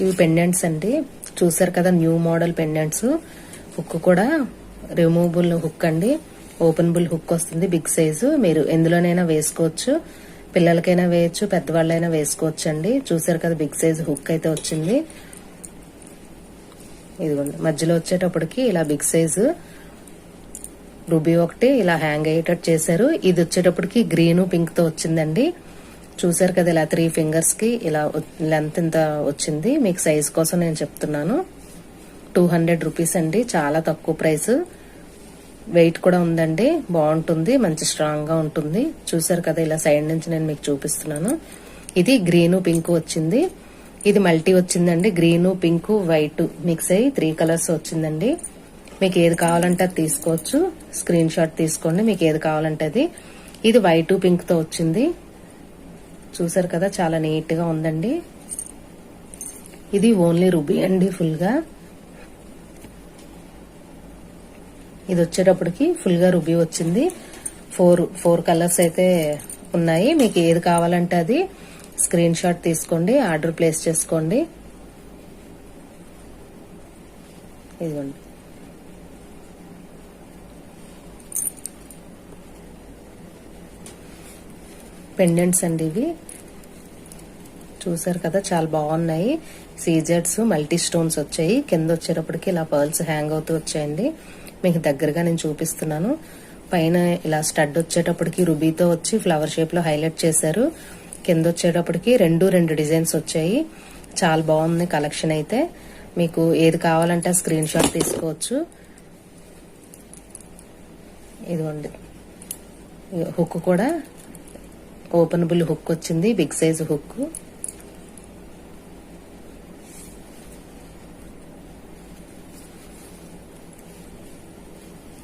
ఇవి పెండెంట్స్ అండి, చూసారు కదా, న్యూ మోడల్ పెండెంట్స్. హుక్ కూడా రిమూవబుల్ హుక్ అండి, ఓపెనబుల్ హుక్ వస్తుంది, బిగ్ సైజు. మీరు ఎందులోనైనా వేసుకోవచ్చు, పిల్లలకైనా వేయచ్చు, పెద్దవాళ్ళైనా వేసుకోవచ్చు అండి. చూసారు కదా, బిగ్ సైజు హుక్ అయితే వచ్చింది. ఇదిగోండి, మధ్యలో వచ్చేటప్పటికి ఇలా బిగ్ సైజు రూబీ ఒకటి ఇలా హ్యాంగ్ అయ్యేటట్టు చేశారు. ఇది వచ్చేటప్పటికి గ్రీన్ పింక్ తో వచ్చిందండి. చూసారు కదా, ఇలా 3 ఫింగర్స్ కి ఇలా లెంత్ ఇంత వచ్చింది. మీకు సైజ్ కోసం నేను చెప్తున్నాను. 200 రూపీస్ అండి, చాలా తక్కువ ప్రైస్. వెయిట్ కూడా ఉందండి, బాగుంటుంది, మంచి స్ట్రాంగ్ గా ఉంటుంది. చూసారు కదా, ఇలా సైడ్ నుంచి నేను మీకు చూపిస్తున్నాను. ఇది గ్రీన్ పింక్ వచ్చింది, ఇది మల్టీ వచ్చిందండి. గ్రీన్ పింక్ వైట్ మిక్స్ అయ్యి 3 కలర్స్ వచ్చిందండి. మీకు ఏది కావాలంటే అది తీసుకోవచ్చు, స్క్రీన్ షాట్ తీసుకోండి, మీకు ఏది కావాలంటే అది. ఇది వైట్ పింక్ తో వచ్చింది. చూసారు కదా, చాలా నీట్ గా ఉందండి. ఇది ఓన్లీ రూబీ అండి, ఫుల్ గా. ఇది వచ్చేటప్పటికి ఫుల్ గా రూబీ వచ్చింది. 4 కలర్స్ అయితే ఉన్నాయి. మీకు ఏది కావాలంటే అది స్క్రీన్ షాట్ తీసుకోండి, ఆర్డర్ ప్లేస్ చేసుకోండి. ఇదిగోండి, పెండెంట్స్ అండి ఇవి. చూసారు కదా, చాలా బాగున్నాయి. సీజెడ్స్ మల్టీ స్టోన్స్ వచ్చాయి. కింద వచ్చేటప్పటికి ఇలా పర్ల్స్ హ్యాంగ్ అవుతూ వచ్చాయండి. మీకు దగ్గరగా నేను చూపిస్తున్నాను. పైన ఇలా స్టడ్ వచ్చేటప్పటికి రుబీతో వచ్చి ఫ్లవర్ షేప్ లో హైలైట్ చేశారు. కింద వచ్చేటప్పటికి రెండు డిజైన్స్ వచ్చాయి. చాలా బాగుంది కలెక్షన్ అయితే. మీకు ఏది కావాలంటే స్క్రీన్ షాట్ తీసుకోవచ్చు. ఇదిగోండి, హుక్ కూడా ఓపెనబుల్ హుక్ వచ్చింది, big size hook.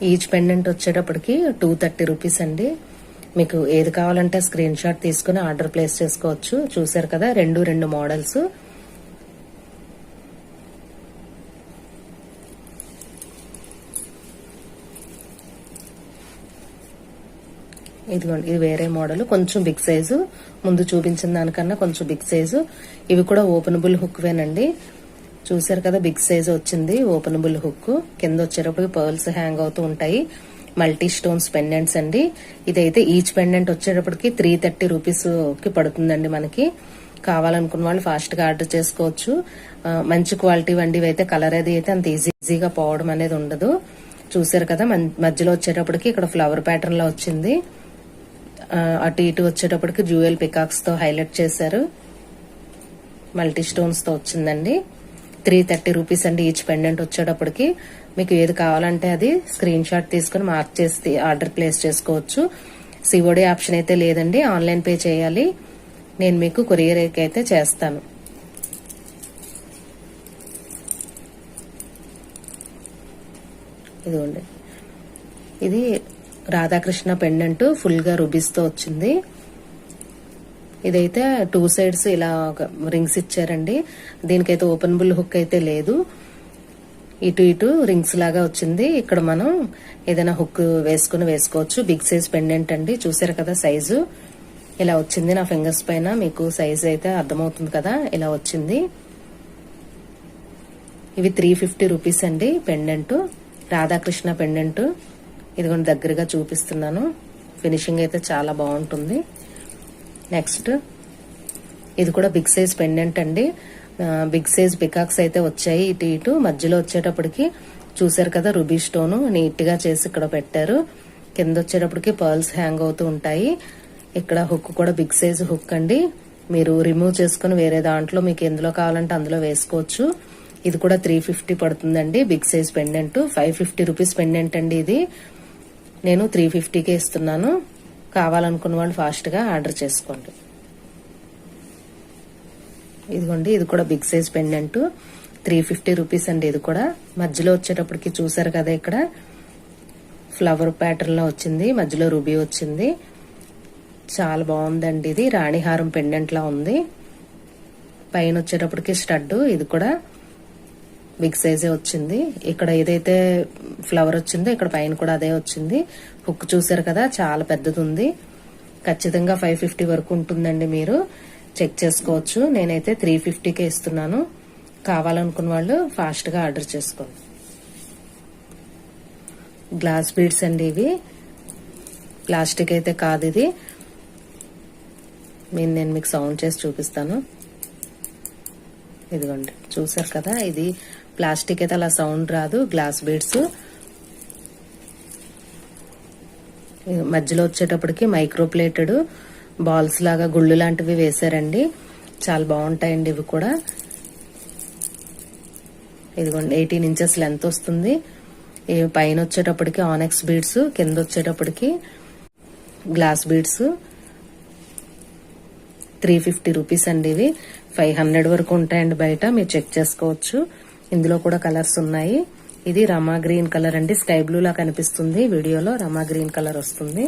Each pendant వచ్చేటప్పటికి 230 రూపీస్ అండి. మీకు ఏది కావాలంటే స్క్రీన్ షాట్ తీసుకుని ఆర్డర్ ప్లేస్ చేసుకోవచ్చు. చూసారు కదా, రెండు మోడల్స్. ఇదిగోండి, ఇది వేరే మోడల్, కొంచెం బిగ్ సైజు. ముందు చూపించిన దానికన్నా కొంచెం బిగ్ సైజు. ఇవి కూడా ఓపెనబుల్ హుక్ వేనండి. చూసారు కదా, బిగ్ సైజ్ వచ్చింది, ఓపెనబుల్ హుక్. కింద వచ్చేటప్పటికి పర్ల్స్ హ్యాంగ్ అవుతూ ఉంటాయి. మల్టీ స్టోన్స్ పెండెంట్స్ అండి. ఇదైతే ఈచ్ పెండెంట్ వచ్చేటప్పటికి 330 రూపీస్ కి పడుతుందండి. మనకి కావాలనుకున్న వాళ్ళు ఫాస్ట్ గా ఆర్డర్ చేసుకోవచ్చు. మంచి క్వాలిటీ వండి అయితే కలర్ అది అయితే అంత ఈజీగా పోవడం అనేది ఉండదు. చూసారు కదా, మధ్యలో వచ్చేటప్పటికి ఇక్కడ ఫ్లవర్ ప్యాటర్న్ లో వచ్చింది. అటు ఇటు వచ్చేటప్పటికి జ్యువెల్ పికాక్స్ తో హైలైట్ చేశారు. మల్టీ స్టోన్స్ తో వచ్చిందండి. 330 రూపీస్ అండి ఈచ్ పెండెంట్ వచ్చేటప్పటికి. మీకు ఏది కావాలంటే అది స్క్రీన్ షాట్ తీసుకుని మార్క్ చేసి ఆర్డర్ ప్లేస్ చేసుకోవచ్చు. సిఓడి ఆప్షన్ అయితే లేదండి, ఆన్లైన్ పే చేయాలి. నేను మీకు కొరియర్ అయితే చేస్తాను. ఇదిగోండి, ఇది రాధాకృష్ణ పెండెంట్ ఫుల్ గా రూబీస్ తో వచ్చింది. ఇదైతే 2 సైడ్స్ ఇలా రింగ్స్ ఇచ్చారండి. దీనికైతే ఓపెనబుల్ హుక్ అయితే లేదు. ఇటు రింగ్స్ లాగా వచ్చింది. ఇక్కడ మనం ఏదైనా హుక్ వేసుకోవచ్చు. బిగ్ సైజ్ పెండెంట్ అండి. చూసారు కదా, సైజు ఇలా వచ్చింది. నా ఫింగర్స్ పైన మీకు సైజ్ అయితే అర్థమవుతుంది కదా, ఇలా వచ్చింది. ఇవి 350 రూపీస్ అండి పెండెంట్, రాధాకృష్ణ పెండెంట్. ఇదిగోండి, దగ్గరగా చూపిస్తున్నాను. ఫినిషింగ్ అయితే చాలా బాగుంటుంది. నెక్స్ట్ ఇది కూడా బిగ్ సైజ్ పెండెంట్ అండి. బిగ్ సైజ్ పికాక్స్ అయితే వచ్చాయి. ఇటు మధ్యలో వచ్చేటప్పటికి చూసారు కదా, రూబీ స్టోన్ నీట్ గా చేసి ఇక్కడ పెట్టారు. కింద వచ్చేటప్పటికి పర్ల్స్ హ్యాంగ్ అవుతూ ఉంటాయి. ఇక్కడ హుక్ కూడా బిగ్ సైజ్ హుక్ అండి. మీరు రిమూవ్ చేసుకుని వేరే దాంట్లో మీకు ఎందులో కావాలంటే అందులో వేసుకోవచ్చు. ఇది కూడా 350 పడుతుందండి. Big size pendant 550 rupees pendant అండి. ఇది నేను 350కే ఇస్తున్నాను. కావాలనుకున్న వాళ్ళు ఫాస్ట్ గా ఆర్డర్ చేసుకోండి. ఇదిగోండి, ఇది కూడా బిగ్ సైజ్ పెండెంట్ 350 రూపీస్ అండి. ఇది కూడా మధ్యలో వచ్చేటప్పటికి చూసారు కదా, ఇక్కడ ఫ్లవర్ ప్యాటర్న్ లో వచ్చింది, మధ్యలో రూబీ వచ్చింది. చాలా బాగుందండి. ఇది రాణిహారం పెండెంట్ లా ఉంది. పైన వచ్చేటప్పటికి స్టడ్, ఇది కూడా బిగ్ సైజే వచ్చింది. ఇక్కడ ఏదైతే ఫ్లవర్ వచ్చిందో ఇక్కడ పైన కూడా అదే వచ్చింది. హుక్ చూసారు కదా, చాలా పెద్దది ఉంది. ఖచ్చితంగా 550 వరకు ఉంటుందండి. మీరు చెక్ చేసుకోవచ్చు. నేనైతే 350కే ఇస్తున్నాను. కావాలనుకున్న వాళ్ళు ఫాస్ట్ గా ఆర్డర్ చేసుకోండి. గ్లాస్ బీడ్స్ అండి ఇవి, ప్లాస్టిక్ అయితే కాదు. ఇది నేను మీకు సౌండ్ చేసి చూపిస్తాను. ఇదిగోండి, చూసారు కదా, ఇది ప్లాస్టిక్ అయితే అలా సౌండ్ రాదు. గ్లాస్ బీడ్స్ మధ్యలో వచ్చేటప్పటికి మైక్రో ప్లేటెడ్ బాల్స్ లాగా గుళ్ళు లాంటివి వేశారండి. చాలా బాగుంటాయండి ఇవి కూడా. ఇదిగోండి 18 ఇంచెస్ లెంత్ వస్తుంది. పైన వచ్చేటప్పటికి ఆనెక్స్ బీడ్స్, కింద వచ్చేటప్పటికి గ్లాస్ బీడ్స్. 350 రూపీస్ అండి. ఇవి 500 వరకు ఉంటాయండి బయట, మీరు చెక్ చేసుకోవచ్చు. ఇందులో కూడా కలర్స్ ఉన్నాయి. ఇది రమా గ్రీన్ కలర్ అండి, స్కై బ్లూ లా కనిపిస్తుంది వీడియోలో. రమా గ్రీన్ కలర్ వస్తుంది.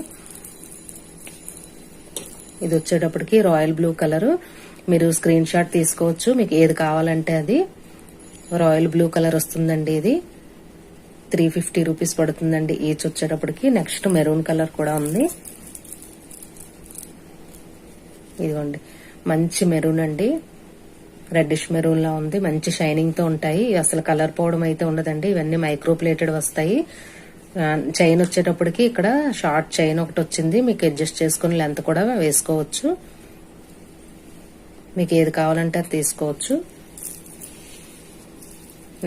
ఇది వచ్చేటప్పటికి రాయల్ బ్లూ కలర్. మీరు స్క్రీన్ షాట్ తీసుకోవచ్చు, మీకు ఏది కావాలంటే అది. రాయల్ బ్లూ కలర్ వస్తుందండి. ఇది 350 రూపీస్ పడుతుందండి ఈచ్ వచ్చేటప్పటికి. నెక్స్ట్ మెరూన్ కలర్ కూడా ఉంది. ఇదిగోండి, మంచి మెరూన్ అండి, రెడ్డిష్ మెరూన్ లా ఉంది. మంచి షైనింగ్ తో ఉంటాయి. అసలు కలర్ పోవడం అయితే ఉండదండి. ఇవన్నీ మైక్రో ప్లేటెడ్ వస్తాయి. చైన్ వచ్చేటప్పటికి ఇక్కడ షార్ట్ చైన్ ఒకటి వచ్చింది. మీకు అడ్జస్ట్ చేసుకుని లెంత్ కూడా వేసుకోవచ్చు. మీకు ఏది కావాలంటే అది తీసుకోవచ్చు.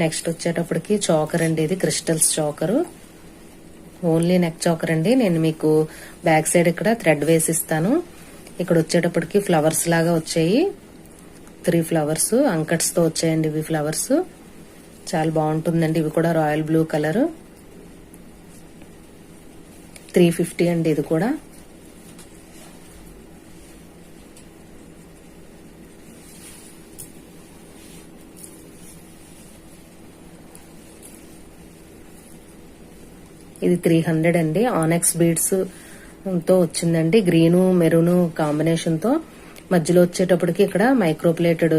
నెక్స్ట్ వచ్చేటప్పటికి చోకర్ అండి. ఇది crystals choker, only neck choker అండి. నేను మీకు బ్యాక్ సైడ్ ఇక్కడ థ్రెడ్ వేసిస్తాను. ఇక్కడ వచ్చేటప్పటికి ఫ్లవర్స్ లాగా వచ్చాయి. 3 ఫ్లవర్స్ అంకట్స్ తో వచ్చాయండి ఇవి ఫ్లవర్స్. చాలా బాగుంటుందండి. ఇవి కూడా రాయల్ బ్లూ కలర్. 350 అండి ఇది కూడా. ఇది 300 అండి. ఆనెక్స్ బీడ్స్ తో వచ్చిందండి. గ్రీను మెరూన్ కాంబినేషన్ తో. మధ్యలో వచ్చేటప్పటికి ఇక్కడ మైక్రో ప్లేటెడ్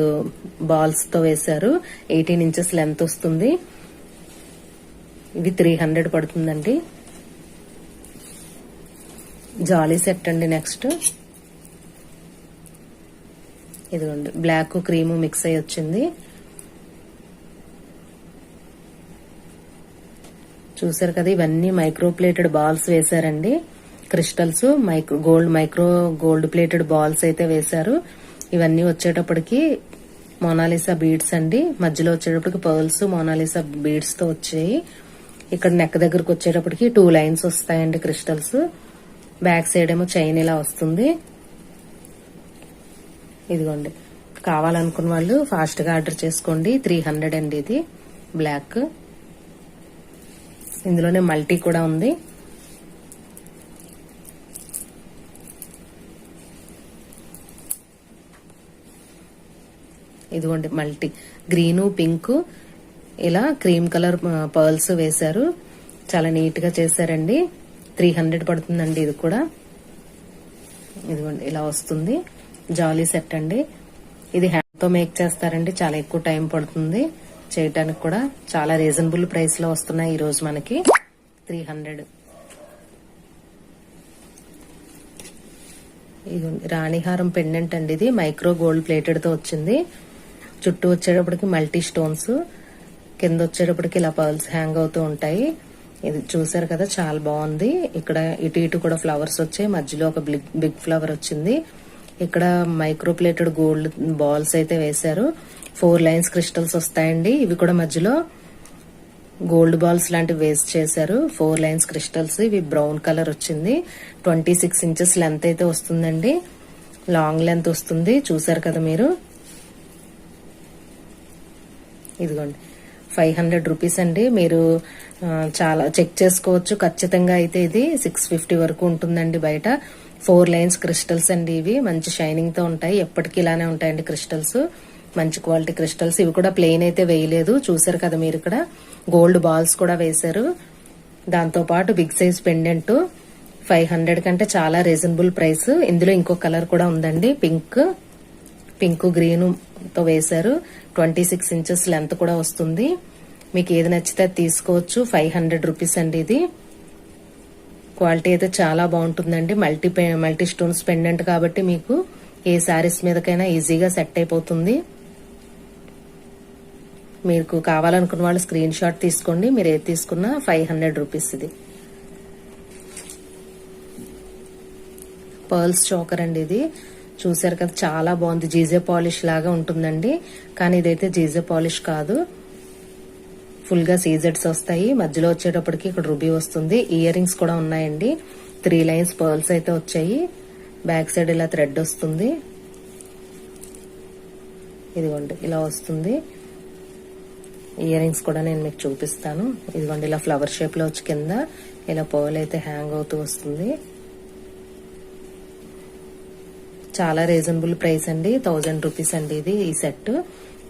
బాల్స్ తో వేశారు. 18 ఇంచెస్ లెంత్ వస్తుంది. ఇది 300 పడుతుందండి. జాలీ సెట్ అండి. నెక్స్ట్ ఇదిగోండి, బ్లాక్ క్రీము మిక్స్ అయ్యి వచ్చింది. చూసారు కదా, ఇవన్నీ మైక్రో ప్లేటెడ్ బాల్స్ వేశారండి. Crystals micro gold plated balls అయితే వేశారు. ఇవన్నీ వచ్చేటప్పటికి మోనాలిసా బీడ్స్ అండి. మధ్యలో వచ్చేటప్పటికి పర్ల్స్ మోనాలిసా బీడ్స్ తో వచ్చాయి. ఇక్కడ నెక్ దగ్గరకు వచ్చేటప్పటికి 2 లైన్స్ వస్తాయండి క్రిస్టల్స్. బ్యాక్ సైడ్ ఏమో చైన్ ఇలా వస్తుంది. ఇదిగోండి, కావాలనుకున్న వాళ్ళు ఫాస్ట్ గా ఆర్డర్ చేసుకోండి. 300 అండి ఇది బ్లాక్. ఇందులోనే మల్టీ కూడా ఉంది. ఇదిగోండి, మల్టీ గ్రీను పింక్ ఇలా క్రీమ్ కలర్ పర్ల్స్ వేశారు. చాలా నీట్ గా చేశారండి. 300 పడుతుందండి ఇది కూడా. ఇదిగోండి, ఇలా వస్తుంది. జాలీ సెట్ అండి. ఇది హ్యాండ్ తో మేక్ చేస్తారండి. చాలా ఎక్కువ టైం పడుతుంది చేయటానికి కూడా. చాలా రీజనబుల్ ప్రైస్ లో వస్తున్నాయి ఈ రోజు మనకి. 300. ఇది రాణిహారం పెండెంట్ అండి. ఇది మైక్రో గోల్డ్ ప్లేటెడ్ తో వచ్చింది. చుట్టూ వచ్చేటప్పటికి మల్టీ స్టోన్స్, కింద వచ్చేటప్పటికి ఇలా పర్ల్స్ హ్యాంగ్ అవుతూ ఉంటాయి. ఇది చూసారు కదా, చాలా బాగుంది. ఇక్కడ ఇటు ఇటు కూడా ఫ్లవర్స్ వచ్చాయి. మధ్యలో ఒక బిగ్ ఫ్లవర్ వచ్చింది. ఇక్కడ మైక్రో ప్లేటెడ్ గోల్డ్ బాల్స్ అయితే వేశారు. 4 లైన్స్ క్రిస్టల్స్ వస్తాయండి. ఇవి కూడా మధ్యలో గోల్డ్ బాల్స్ లాంటివి వేస్ట్ చేశారు. 4 లైన్స్ క్రిస్టల్స్. ఇవి బ్రౌన్ కలర్ వచ్చింది. 26 ఇంచెస్ లెంత్ అయితే వస్తుందండి. లాంగ్ లెంత్ వస్తుంది. చూసారు కదా మీరు. ఇదిగోండి, 500 రూపీస్ అండి. మీరు చాలా చెక్ చేసుకోవచ్చు. ఖచ్చితంగా అయితే ఇది 650 వరకు ఉంటుందండి బయట. 4 లైన్స్ క్రిస్టల్స్ అండి. ఇవి మంచి షైనింగ్ తో ఉంటాయి. ఎప్పటికీ ఇలానే ఉంటాయండి క్రిస్టల్స్. మంచి క్వాలిటీ క్రిస్టల్స్. ఇవి కూడా ప్లెయిన్ అయితే వేయలేదు, చూసారు కదా మీరు. ఇక్కడ గోల్డ్ బాల్స్ కూడా వేశారు. దాంతో పాటు బిగ్ సైజ్ పెండెంట్ 500 కంటే చాలా రీజనబుల్ ప్రైస్. ఇందులో ఇంకో కలర్ కూడా ఉందండి, పింక్ గ్రీన్ తో వేశారు. 26 ఇంచెస్ లెంత్ కూడా వస్తుంది. మీకు ఏది నచ్చితే అది తీసుకోవచ్చు. 500 రూపీస్ అండి ఇది. క్వాలిటీ అయితే చాలా బాగుంటుందండి. మల్టీ స్టోన్స్ పెండెంట్ కాబట్టి మీకు ఏ శారీస్ మీదకైనా ఈజీగా సెట్ అయిపోతుంది. మీకు కావాలనుకున్న వాళ్ళు స్క్రీన్ షాట్ తీసుకోండి. మీరు ఏది తీసుకున్నా 500 రూపీస్ ఇది. పర్ల్స్ చోకర్ అండి ఇది, చూసారు కదా చాలా బాగుంది. జీజే పాలిష్ లాగా ఉంటుందండి, కానీ ఇదైతే జీజే పాలిష్ కాదు. ఫుల్ గా సీజెడ్స్ వస్తాయి. మధ్యలో వచ్చేటప్పటికి ఇక్కడ రుబీ వస్తుంది. ఇయర్ రింగ్స్ కూడా ఉన్నాయండి. 3 లైన్స్ పర్ల్స్ అయితే వచ్చాయి. బ్యాక్ సైడ్ ఇలా థ్రెడ్ వస్తుంది. ఇదిగోండి ఇలా వస్తుంది. ఇయర్ రింగ్స్ కూడా నేను మీకు చూపిస్తాను. ఇదిగోండి ఇలా ఫ్లవర్ షేప్ లో వచ్చి కింద ఇలా పర్ల్ అయితే హ్యాంగ్ అవుతూ వస్తుంది. చాలా రీజనబుల్ ప్రైస్ అండి. 1000 రూపీస్ అండి ఇది. ఈ సెట్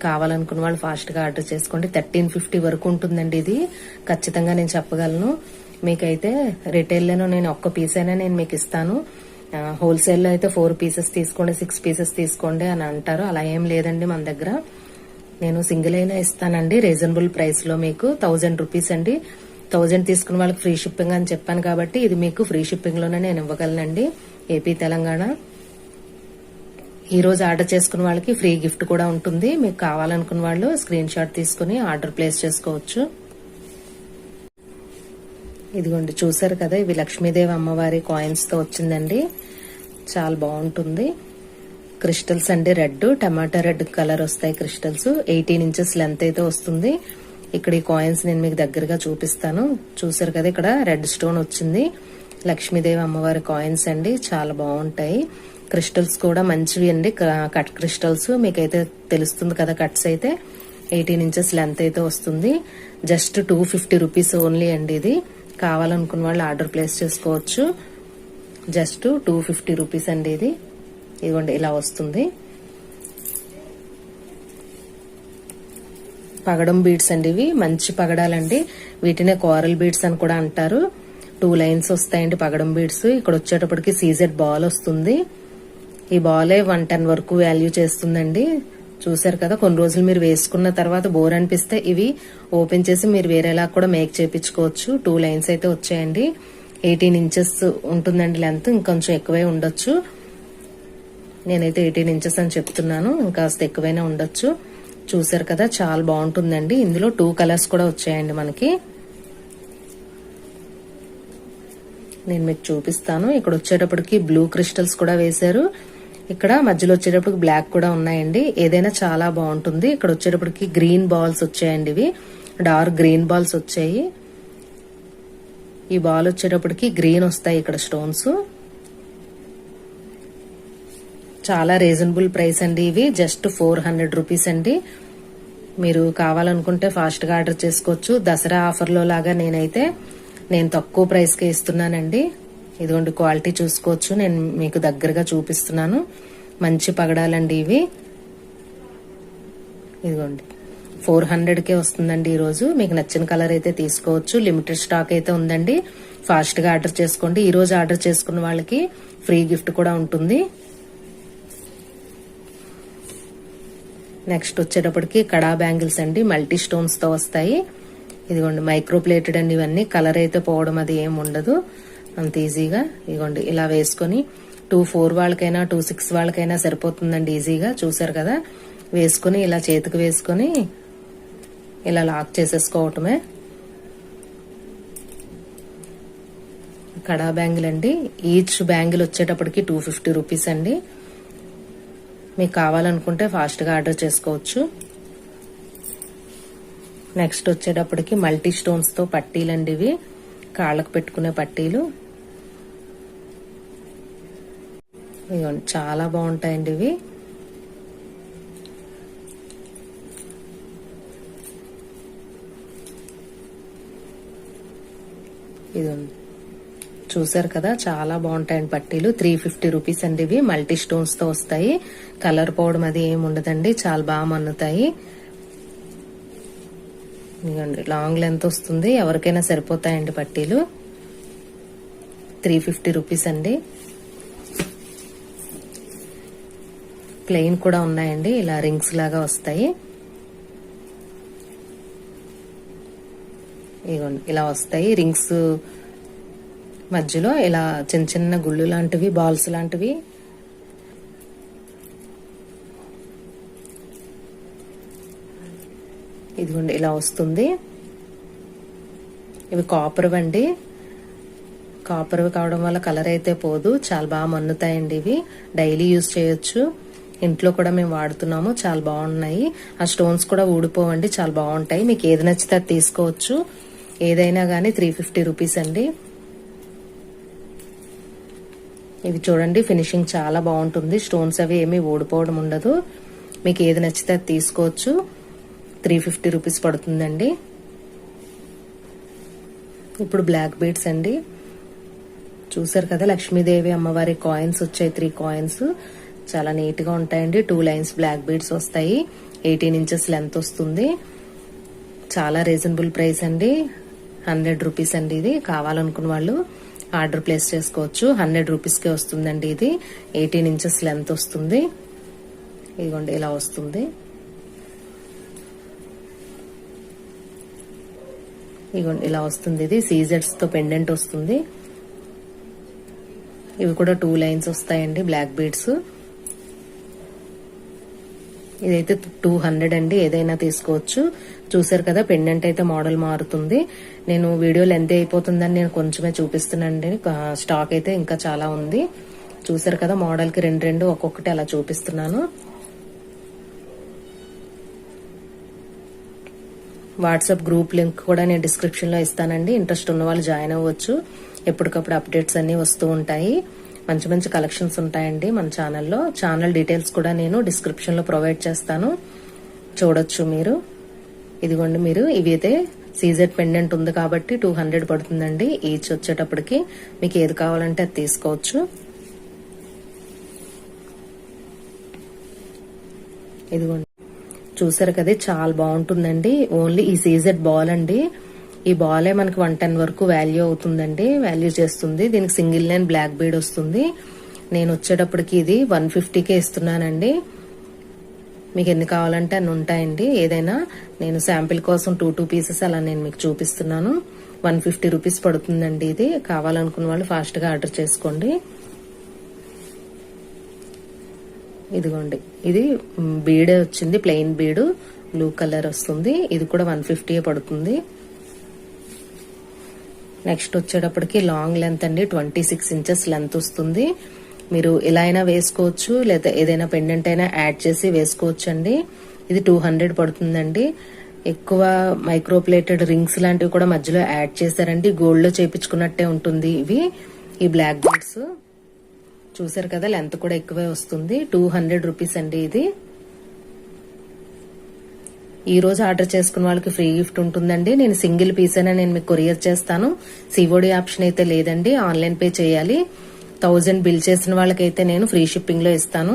కావాలనుకున్న వాళ్ళు ఫాస్ట్ గా ఆర్డర్ చేసుకోండి. 1350 వరకు ఉంటుందండి ఇది, ఖచ్చితంగా నేను చెప్పగలను. మీకైతే రిటైల్ లోనూ నేను ఒక్క పీస్ అయినా నేను మీకు ఇస్తాను. హోల్సేల్ లో అయితే 4 పీసెస్ తీసుకోండి, 6 పీసెస్ తీసుకోండి అని అంటారు. అలా ఏం లేదండి మన దగ్గర. నేను సింగిల్ అయినా ఇస్తానండి రీజనబుల్ ప్రైస్ లో. మీకు 1000 రూపీస్ అండి. 1000 తీసుకున్న వాళ్ళకి ఫ్రీ షిప్పింగ్ అని చెప్పాను కాబట్టి ఇది మీకు ఫ్రీ షిప్పింగ్ లోనే నేను ఇవ్వగలనండి. ఏపీ తెలంగాణ. ఈ రోజు ఆర్డర్ చేసుకున్న వాళ్ళకి ఫ్రీ గిఫ్ట్ కూడా ఉంటుంది. మీకు కావాలనుకున్న వాళ్ళు స్క్రీన్ షాట్ తీసుకుని ఆర్డర్ ప్లేస్ చేసుకోవచ్చు. ఇదిగోండి చూసారు కదా, ఇవి లక్ష్మీదేవి అమ్మవారి కాయిన్స్ తో వచ్చిందండి. చాలా బాగుంటుంది. క్రిస్టల్స్ అండి, రెడ్ టమాటా రెడ్ కలర్ వస్తాయి క్రిస్టల్స్. 18 ఇంచెస్ లెంత్ అయితే వస్తుంది. ఇక్కడ ఈ కాయిన్స్ నేను మీకు దగ్గరగా చూపిస్తాను. చూసారు కదా, ఇక్కడ రెడ్ స్టోన్ వచ్చింది. లక్ష్మీదేవి అమ్మవారి కాయిన్స్ అండి, చాలా బాగుంటాయి. క్రిస్టల్స్ కూడా మంచివి అండి, కట్ క్రిస్టల్స్. మీకైతే తెలుస్తుంది కదా, కట్స్ అయితే 18 ఇంచెస్ లెంత్ అయితే వస్తుంది. జస్ట్ 250 రూపీస్ ఓన్లీ అండి ఇది. కావాలనుకున్న వాళ్ళు ఆర్డర్ ప్లేస్ చేసుకోవచ్చు. జస్ట్ 250 రూపీస్ అండి ఇది. ఇదిగోండి ఇలా వస్తుంది. పగడం బీడ్స్ అండి ఇవి, మంచి పగడాలండి. వీటినే కోరల్ బీడ్స్ అని కూడా అంటారు. 2 లైన్స్ వస్తాయండి పగడం బీడ్స్. ఇక్కడ వచ్చేటప్పటికి సీజెడ్ బాల్ వస్తుంది. ఈ బాలే 110 వరకు వాల్యూ చేస్తుందండి. చూసారు కదా, కొన్ని రోజులు మీరు వేసుకున్న తర్వాత బోర్ అనిపిస్తే ఇవి ఓపెన్ చేసి మీరు వేరేలా కూడా మేక్ చేయించుకోవచ్చు. 2 లైన్స్ అయితే వచ్చాయండి. 18 ఇంచెస్ ఉంటుందండి లెంత్, ఇంకొంచెం ఎక్కువే ఉండొచ్చు. నేనైతే 18 ఇంచెస్ అని చెప్తున్నాను, ఇంకాస్త ఎక్కువైనా ఉండొచ్చు. చూసారు కదా, చాలా బాగుంటుందండి. ఇందులో 2 కలర్స్ కూడా వచ్చాయండి మనకి. నేను మీకు చూపిస్తాను. ఇక్కడ వచ్చేటప్పటికి బ్లూ క్రిస్టల్స్ కూడా వేశారు. ఇక్కడ మధ్యలో వచ్చేటప్పటికి బ్లాక్ కూడా ఉన్నాయండి. ఏదైనా చాలా బాగుంటుంది. ఇక్కడ వచ్చేటప్పటికి గ్రీన్ బాల్స్ వచ్చాయండి. ఇవి డార్క్ గ్రీన్ బాల్స్ వచ్చాయి. ఈ బాల్ వచ్చేటప్పటికి గ్రీన్ వస్తాయి ఇక్కడ స్టోన్స్. చాలా రీజనబుల్ ప్రైస్ అండి ఇవి. జస్ట్ 400 రూపీస్ అండి. మీరు కావాలనుకుంటే ఫాస్ట్ గా ఆర్డర్ చేసుకోవచ్చు. దసరా ఆఫర్ లో లాగా నేను తక్కువ ప్రైస్ కే ఇస్తున్నానండి. ఇదిగోండి క్వాలిటీ చూసుకోవచ్చు. నేను మీకు దగ్గరగా చూపిస్తున్నాను. మంచి పగడాలండి ఇవి. ఇదిగోండి 400కే వస్తుందండి ఈ రోజు. మీకు నచ్చిన కలర్ అయితే తీసుకోవచ్చు. లిమిటెడ్ స్టాక్ అయితే ఉందండి. ఫాస్ట్ గా ఆర్డర్ చేసుకోండి. ఈ రోజు ఆర్డర్ చేసుకున్న వాళ్ళకి ఫ్రీ గిఫ్ట్ కూడా ఉంటుంది. నెక్స్ట్ వచ్చేటప్పటికి కడా బ్యాంగిల్స్ అండి, మల్టీ స్టోన్స్ తో వస్తాయి. ఇదిగోండి మైక్రో ప్లేటెడ్ అండి ఇవన్నీ. కలర్ అయితే పోవడం అది ఏం ఉండదు అంత ఈజీగా. ఇదిగోండి ఇలా వేసుకుని 2-4 వాళ్ళకైనా 2-6 వాళ్ళకైనా సరిపోతుందండి ఈజీగా. చూసారు కదా, వేసుకుని ఇలా చేతికి వేసుకుని ఇలా లాక్ చేసేసుకోవటమే. కడా బ్యాంగిల్ అండి. ఈచ్ బ్యాంగిల్ వచ్చేటప్పటికి 250 రూపీస్ అండి. మీకు కావాలనుకుంటే ఫాస్ట్ గా ఆర్డర్ చేసుకోవచ్చు. నెక్స్ట్ వచ్చేటప్పటికి మల్టీ స్టోన్స్ తో పట్టీలండి ఇవి, కాళ్ళకు పెట్టుకునే పట్టీలు. ఇదిగోండి చాలా బాగుంటాయండి ఇవి. ఇదిగోండి చూసారు కదా, చాలా బాగుంటాయండి పట్టీలు. 350 రూపీస్ అండి. ఇవి మల్టీ స్టోన్స్ తో వస్తాయి. కలర్ పోవడం అది ఏమి ఉండదండి, చాలా బాగా మన్నుతాయి. లాంగ్ లెంత్ వస్తుంది, ఎవరికైనా సరిపోతాయండి పట్టీలు. 350 రూపీస్ అండి. ప్లెయిన్ కూడా ఉన్నాయండి, ఇలా రింగ్స్ లాగా వస్తాయి. ఇదిగోండి ఇలా వస్తాయి రింగ్స్, మధ్యలో ఇలా చిన్న చిన్న గుళ్ళు లాంటివి, బాల్స్ లాంటివి. ఇదిగోండి ఇలా వస్తుంది. ఇవి కాపర్ అండి. కాపర్ కావడం వల్ల కలర్ అయితే పోదు, చాలా బాగా మన్నుతాయండి. ఇవి డైలీ యూజ్ చేయొచ్చు, ఇంట్లో కూడా మేము వాడుతున్నాము, చాలా బాగున్నాయి. ఆ స్టోన్స్ కూడా ఊడిపోవండి, చాలా బాగుంటాయి. మీకు ఏది నచ్చితే అది తీసుకోవచ్చు, ఏదైనా గానీ 350 రూపీస్ అండి. ఇవి చూడండి, ఫినిషింగ్ చాలా బాగుంటుంది, స్టోన్స్ అవి ఏమీ ఊడిపోవడం ఉండదు. మీకు ఏది నచ్చితే అది తీసుకోవచ్చు. 350 రూపీస్ పడుతుందండి. ఇప్పుడు బ్లాక్ బీడ్స్ అండి. చూసారు కదా, లక్ష్మీదేవి అమ్మవారి కాయిన్స్ వచ్చాయి, 3 కాయిన్స్. చాలా నీట్ గా ఉంటాయండి. 2 లైన్స్ బ్లాక్ బీడ్స్ వస్తాయి. 18 ఇంచెస్ లెంత్ వస్తుంది. చాలా రీజనబుల్ ప్రైస్ అండి. 100 రూపీస్ అండి. ఇది కావాలనుకున్న వాళ్ళు ఆర్డర్ ప్లేస్ చేసుకోవచ్చు. 100 రూపీస్కే వస్తుందండి. ఇది 18 ఇంచెస్ లెంత్ వస్తుంది. ఇదిగోండి ఇలా వస్తుంది. ఇదిగోండి ఇలా వస్తుంది. ఇది సీజెడ్స్ తో పెండెంట్ వస్తుంది. ఇవి కూడా 2 లైన్స్ వస్తాయండి బ్లాక్ బీడ్స్. ఇదైతే 200 అండి, ఏదైనా తీసుకోవచ్చు. చూసారు కదా, పెండెంట్ అయితే మోడల్ మారుతుంది. నేను వీడియో లెంత్ అయిపోతుందని నేను కొంచెమే చూపిస్తున్నానండి, స్టాక్ అయితే ఇంకా చాలా ఉంది. చూసారు కదా, మోడల్ కి 2 ఒక్కొక్కటి అలా చూపిస్తున్నాను. వాట్సాప్ గ్రూప్ లింక్ కూడా నేను డిస్క్రిప్షన్ లో ఇస్తానండి, ఇంట్రెస్ట్ ఉన్న వాళ్ళు జాయిన్ అవ్వచ్చు. ఎప్పటికప్పుడు అప్డేట్స్ అన్ని వస్తూ ఉంటాయి. మంచి మంచి కలెక్షన్స్ ఉంటాయండి మన ఛానల్లో. ఛానల్ డీటెయిల్స్ కూడా నేను డిస్క్రిప్షన్ లో ప్రొవైడ్ చేస్తాను, చూడొచ్చు మీరు. ఇదిగోండి, మీరు ఇవి అయితే సీజెడ్ పెండెంట్ ఉంది కాబట్టి 200 పడుతుందండి ఈచ్. వచ్చేటప్పటికి మీకు ఏది కావాలంటే అది తీసుకోవచ్చు. ఇదిగోండి చూసారు కదా, చాలా బాగుంటుందండి. ఓన్లీ ఈ సీజెడ్ బాల్ అండి. ఈ బాలే మనకి 110 వరకు వాల్యూ అవుతుందండి, వాల్యూ చేస్తుంది. దీనికి సింగిల్ లైన్ బ్లాక్ బీడ్ వస్తుంది. నేను వచ్చేటప్పటికి ఇది 150కే ఇస్తున్నానండి. మీకు ఎన్ని కావాలంటే అన్ని ఉంటాయండి. ఏదైనా నేను శాంపిల్ కోసం 2 పీసెస్ అలా నేను మీకు చూపిస్తున్నాను. 150 రూపీస్ పడుతుందండి. ఇది కావాలనుకున్న వాళ్ళు ఫాస్ట్ గా ఆర్డర్ చేసుకోండి. ఇదిగోండి, ఇది బీడే వచ్చింది, ప్లెయిన్ బీడు, బ్లూ కలర్ వస్తుంది. ఇది కూడా 150 పడుతుంది. నెక్స్ట్ వచ్చేటప్పటికి లాంగ్ లెంత్ అండి, 26 ఇంచెస్ లెంత్ వస్తుంది. మీరు ఇలా అయినా వేసుకోవచ్చు, లేదా ఏదైనా పెండెంట్ అయినా యాడ్ చేసి వేసుకోవచ్చు అండి. ఇది 200 పడుతుందండి. ఎక్కువ మైక్రోప్లేటెడ్ రింగ్స్ లాంటివి కూడా మధ్యలో యాడ్ చేశారండి, గోల్డ్ లో చేపించుకున్నట్టే ఉంటుంది. ఇవి ఈ బ్లాక్ బీడ్స్ చూసారు కదా, లెంత్ కూడా ఎక్కువే వస్తుంది. 200 రూపీస్ అండి. ఇది ఈ రోజు ఆర్డర్ చేసుకున్న వాళ్ళకి ఫ్రీ గిఫ్ట్ ఉంటుందండి. నేను సింగిల్ పీస్ అయినా నేను మీకు కొరియర్ చేస్తాను. సిఓడి ఆప్షన్ అయితే లేదండి, ఆన్లైన్ పే చేయాలి. 1000 బిల్ చేసిన వాళ్ళకైతే నేను ఫ్రీ షిప్పింగ్ లో ఇస్తాను.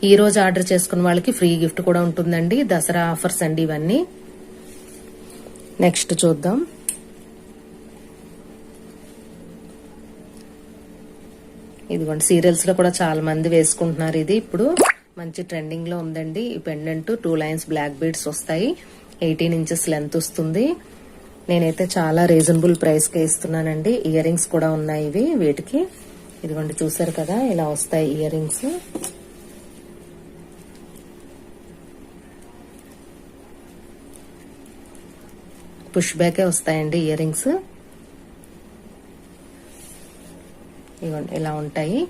ఈ రోజు ఆర్డర్ చేసుకున్న వాళ్ళకి ఫ్రీ గిఫ్ట్ కూడా ఉంటుందండి. దసరా ఆఫర్స్ అండి ఇవన్నీ. నెక్స్ట్ చూద్దాం. ఇదిగోండి, సీరియల్స్ లో కూడా చాలా మంది వేసుకుంటున్నారు. ఇది ఇప్పుడు మంచి ట్రెండింగ్ లో ఉందండి. ఈ పెండెంట్ 2 లైన్స్ బ్లాక్ బీడ్స్ వస్తాయి. 18 ఇంచెస్ లెంత్ వస్తుంది. నేనైతే చాలా రీజనబుల్ ప్రైస్ కి ఇస్తున్నానండి. ఇయర్ రింగ్స్ కూడా ఉన్నాయి ఇవి వీటికి. ఇదిగోండి చూసారు కదా, ఇలా వస్తాయి ఇయర్ రింగ్స్. పుష్ బ్యాకే వస్తాయండి ఇయర్ రింగ్స్. ఇదిగోండి ఇలా ఉంటాయి.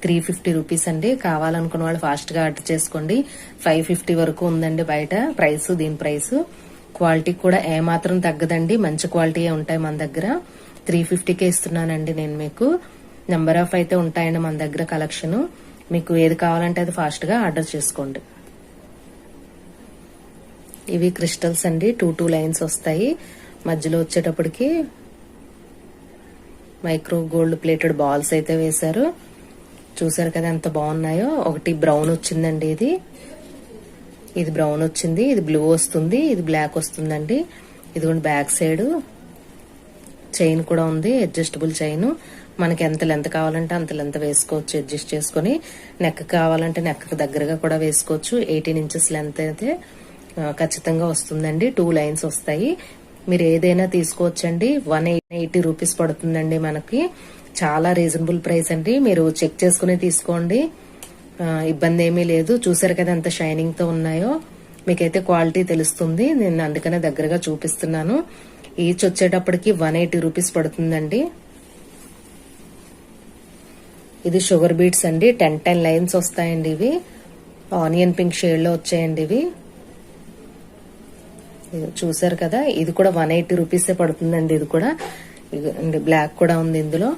350 రూపీస్ అండి. కావాలనుకున్న వాళ్ళు ఫాస్ట్ గా ఆర్డర్ చేసుకోండి. 550 వరకు ఉందండి బయట ప్రైస్. దీని ప్రైస్ క్వాలిటీ కూడా ఏమాత్రం తగ్గదండి, మంచి క్వాలిటీ ఉంటాయి మన దగ్గర. 350కే ఇస్తున్నానండి నేను మీకు. నెంబర్ ఆఫ్ అయితే ఉంటాయండి మన దగ్గర కలెక్షన్. మీకు ఏది కావాలంటే అది ఫాస్ట్ గా ఆర్డర్ చేసుకోండి. ఇవి క్రిస్టల్స్ అండి, 2 లైన్స్ వస్తాయి. మధ్యలో వచ్చేటప్పటికి మైక్రో గోల్డ్ ప్లేటెడ్ బాల్స్ అయితే వేశారు. చూసారు కదా ఎంత బాగున్నాయో. ఒకటి బ్రౌన్ వచ్చిందండి, ఇది బ్రౌన్ వచ్చింది, ఇది బ్లూ వస్తుంది, ఇది బ్లాక్ వస్తుందండి. ఇదిగోండి బ్యాక్ సైడ్ చైన్ కూడా ఉంది, అడ్జస్టబుల్ చైన్. మనకి ఎంత లెంత్ కావాలంటే అంత లెంత్ వేసుకోవచ్చు అడ్జస్ట్ చేసుకుని. నెక్ కావాలంటే నెక్ దగ్గరగా కూడా వేసుకోవచ్చు. 18 ఇంచెస్ లెంత్ అయితే ఖచ్చితంగా వస్తుందండి. 2 లైన్స్ వస్తాయి. మీరు ఏదైనా తీసుకోవచ్చండి. 180 రూపీస్ పడుతుందండి మనకి. చాలా రీజనబుల్ ప్రైస్ అండి. మీరు చెక్ చేసుకుని తీసుకోండి, ఇబ్బంది ఏమీ లేదు. చూసారు కదా ఎంత షైనింగ్ తో ఉన్నాయో. మీకైతే క్వాలిటీ తెలుస్తుంది, నేను అందుకనే దగ్గరగా చూపిస్తున్నాను. ఈచ్ వచ్చేటప్పటికి 180 రూపీస్ పడుతుందండి. ఇది షుగర్ బీట్స్ అండి. 10 లైన్స్ వస్తాయండి. ఇవి ఆనియన్ పింక్ షేడ్ లో వచ్చాయండి. ఇవి చూసారు కదా. ఇది కూడా 180 రూపీసే పడుతుందండి. ఇది కూడా బ్లాక్ కూడా ఉంది ఇందులో.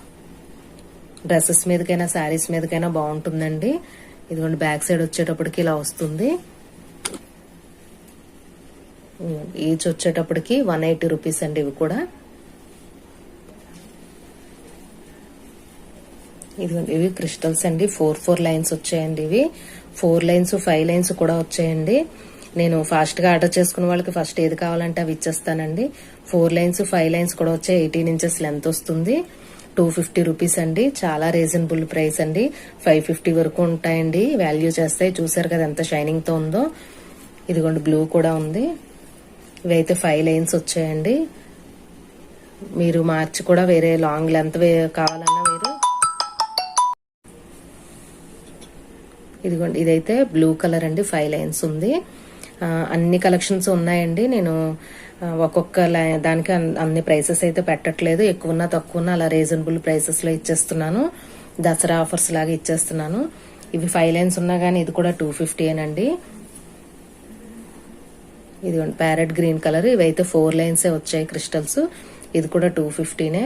డ్రెస్సెస్ మీదకైనా శారీస్ మీదకైనా బాగుంటుందండి. ఇదిగోండి బ్యాక్ సైడ్ వచ్చేటప్పటికి ఇలా వస్తుంది. ఈచ్ వచ్చేటప్పటికి 180 రూపీస్ అండి. ఇవి కూడా ఇవి క్రిస్టల్స్ అండి. 4 లైన్స్ వచ్చాయండి. ఇవి 4 లైన్స్ 5 లైన్స్ కూడా వచ్చాయండి. నేను ఫాస్ట్ గా ఆర్డర్ చేసుకున్న వాళ్ళకి ఫస్ట్ ఏది కావాలంటే అవి ఇచ్చేస్తానండి. 4 లైన్స్ 5 లైన్స్ కూడా వచ్చాయి. 18 ఇంచెస్ లెంత్ వస్తుంది. 250 రూపీస్ అండి. చాలా రీజనబుల్ ప్రైస్ అండి. 550 వరకు ఉంటాయండి. వాల్యూ చేస్తాయి. చూసారు కదా ఎంత షైనింగ్ తో ఉందో. ఇదిగోండి బ్లూ కూడా ఉంది. ఇవైతే 5 లైన్స్ వచ్చాయండి. మీరు మార్చి కూడా వేరే లాంగ్ లెంత్ కావాలన్నా మీరు ఇదిగోండి ఇదైతే బ్లూ కలర్ అండి. 5 లైన్స్ ఉంది. అన్ని కలెక్షన్స్ ఉన్నాయండి. నేను ఒక్కొక్క దానికి అన్ని ప్రైసెస్ అయితే పెట్టట్లేదు. ఎక్కువన్నా తక్కువన్నా అలా రీజనబుల్ ప్రైసెస్ లో ఇచ్చేస్తున్నాను. దసరా ఆఫర్స్ లాగా ఇచ్చేస్తున్నాను. ఇవి 5 లైన్స్ ఉన్నా గానీ ఇది కూడా 250 ఏనండి. ఇదిగోండి ప్యారెట్ గ్రీన్ కలర్. ఇవైతే 4 లైన్సే వచ్చాయి క్రిస్టల్స్. ఇది కూడా 250నే.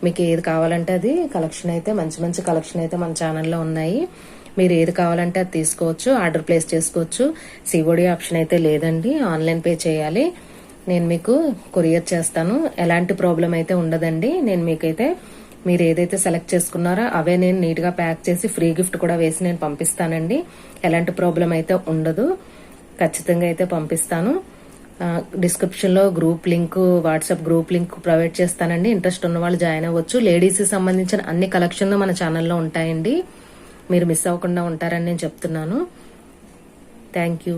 మీకు ఏది కావాలంటే అది కలెక్షన్ అయితే మంచి మంచి కలెక్షన్ అయితే మన ఛానల్లో ఉన్నాయి. మీరు ఏది కావాలంటే అది తీసుకోవచ్చు, ఆర్డర్ ప్లేస్ చేసుకోవచ్చు. సిఓడి ఆప్షన్ అయితే లేదండి, ఆన్లైన్ పే చేయాలి. నేను మీకు కొరియర్ చేస్తాను. ఎలాంటి ప్రాబ్లం అయితే ఉండదండి. నేను మీకైతే మీరు ఏదైతే సెలెక్ట్ చేసుకున్నారో అవే నేను నీట్ గా ప్యాక్ చేసి ఫ్రీ గిఫ్ట్ కూడా వేసి నేను పంపిస్తానండి. ఎలాంటి ప్రాబ్లం అయితే ఉండదు, ఖచ్చితంగా అయితే పంపిస్తాను. డిస్క్రిప్షన్ లో group link, WhatsApp group link provide చేస్తానండి. ఇంట్రెస్ట్ ఉన్న వాళ్ళు జాయిన్ అవ్వచ్చు. లేడీస్ కి సంబంధించిన అన్ని కలెక్షన్లు మన ఛానల్లో ఉంటాయండి. మీరు మిస్ అవ్వకుండా ఉంటారని నేను చెప్తున్నాను. Thank you.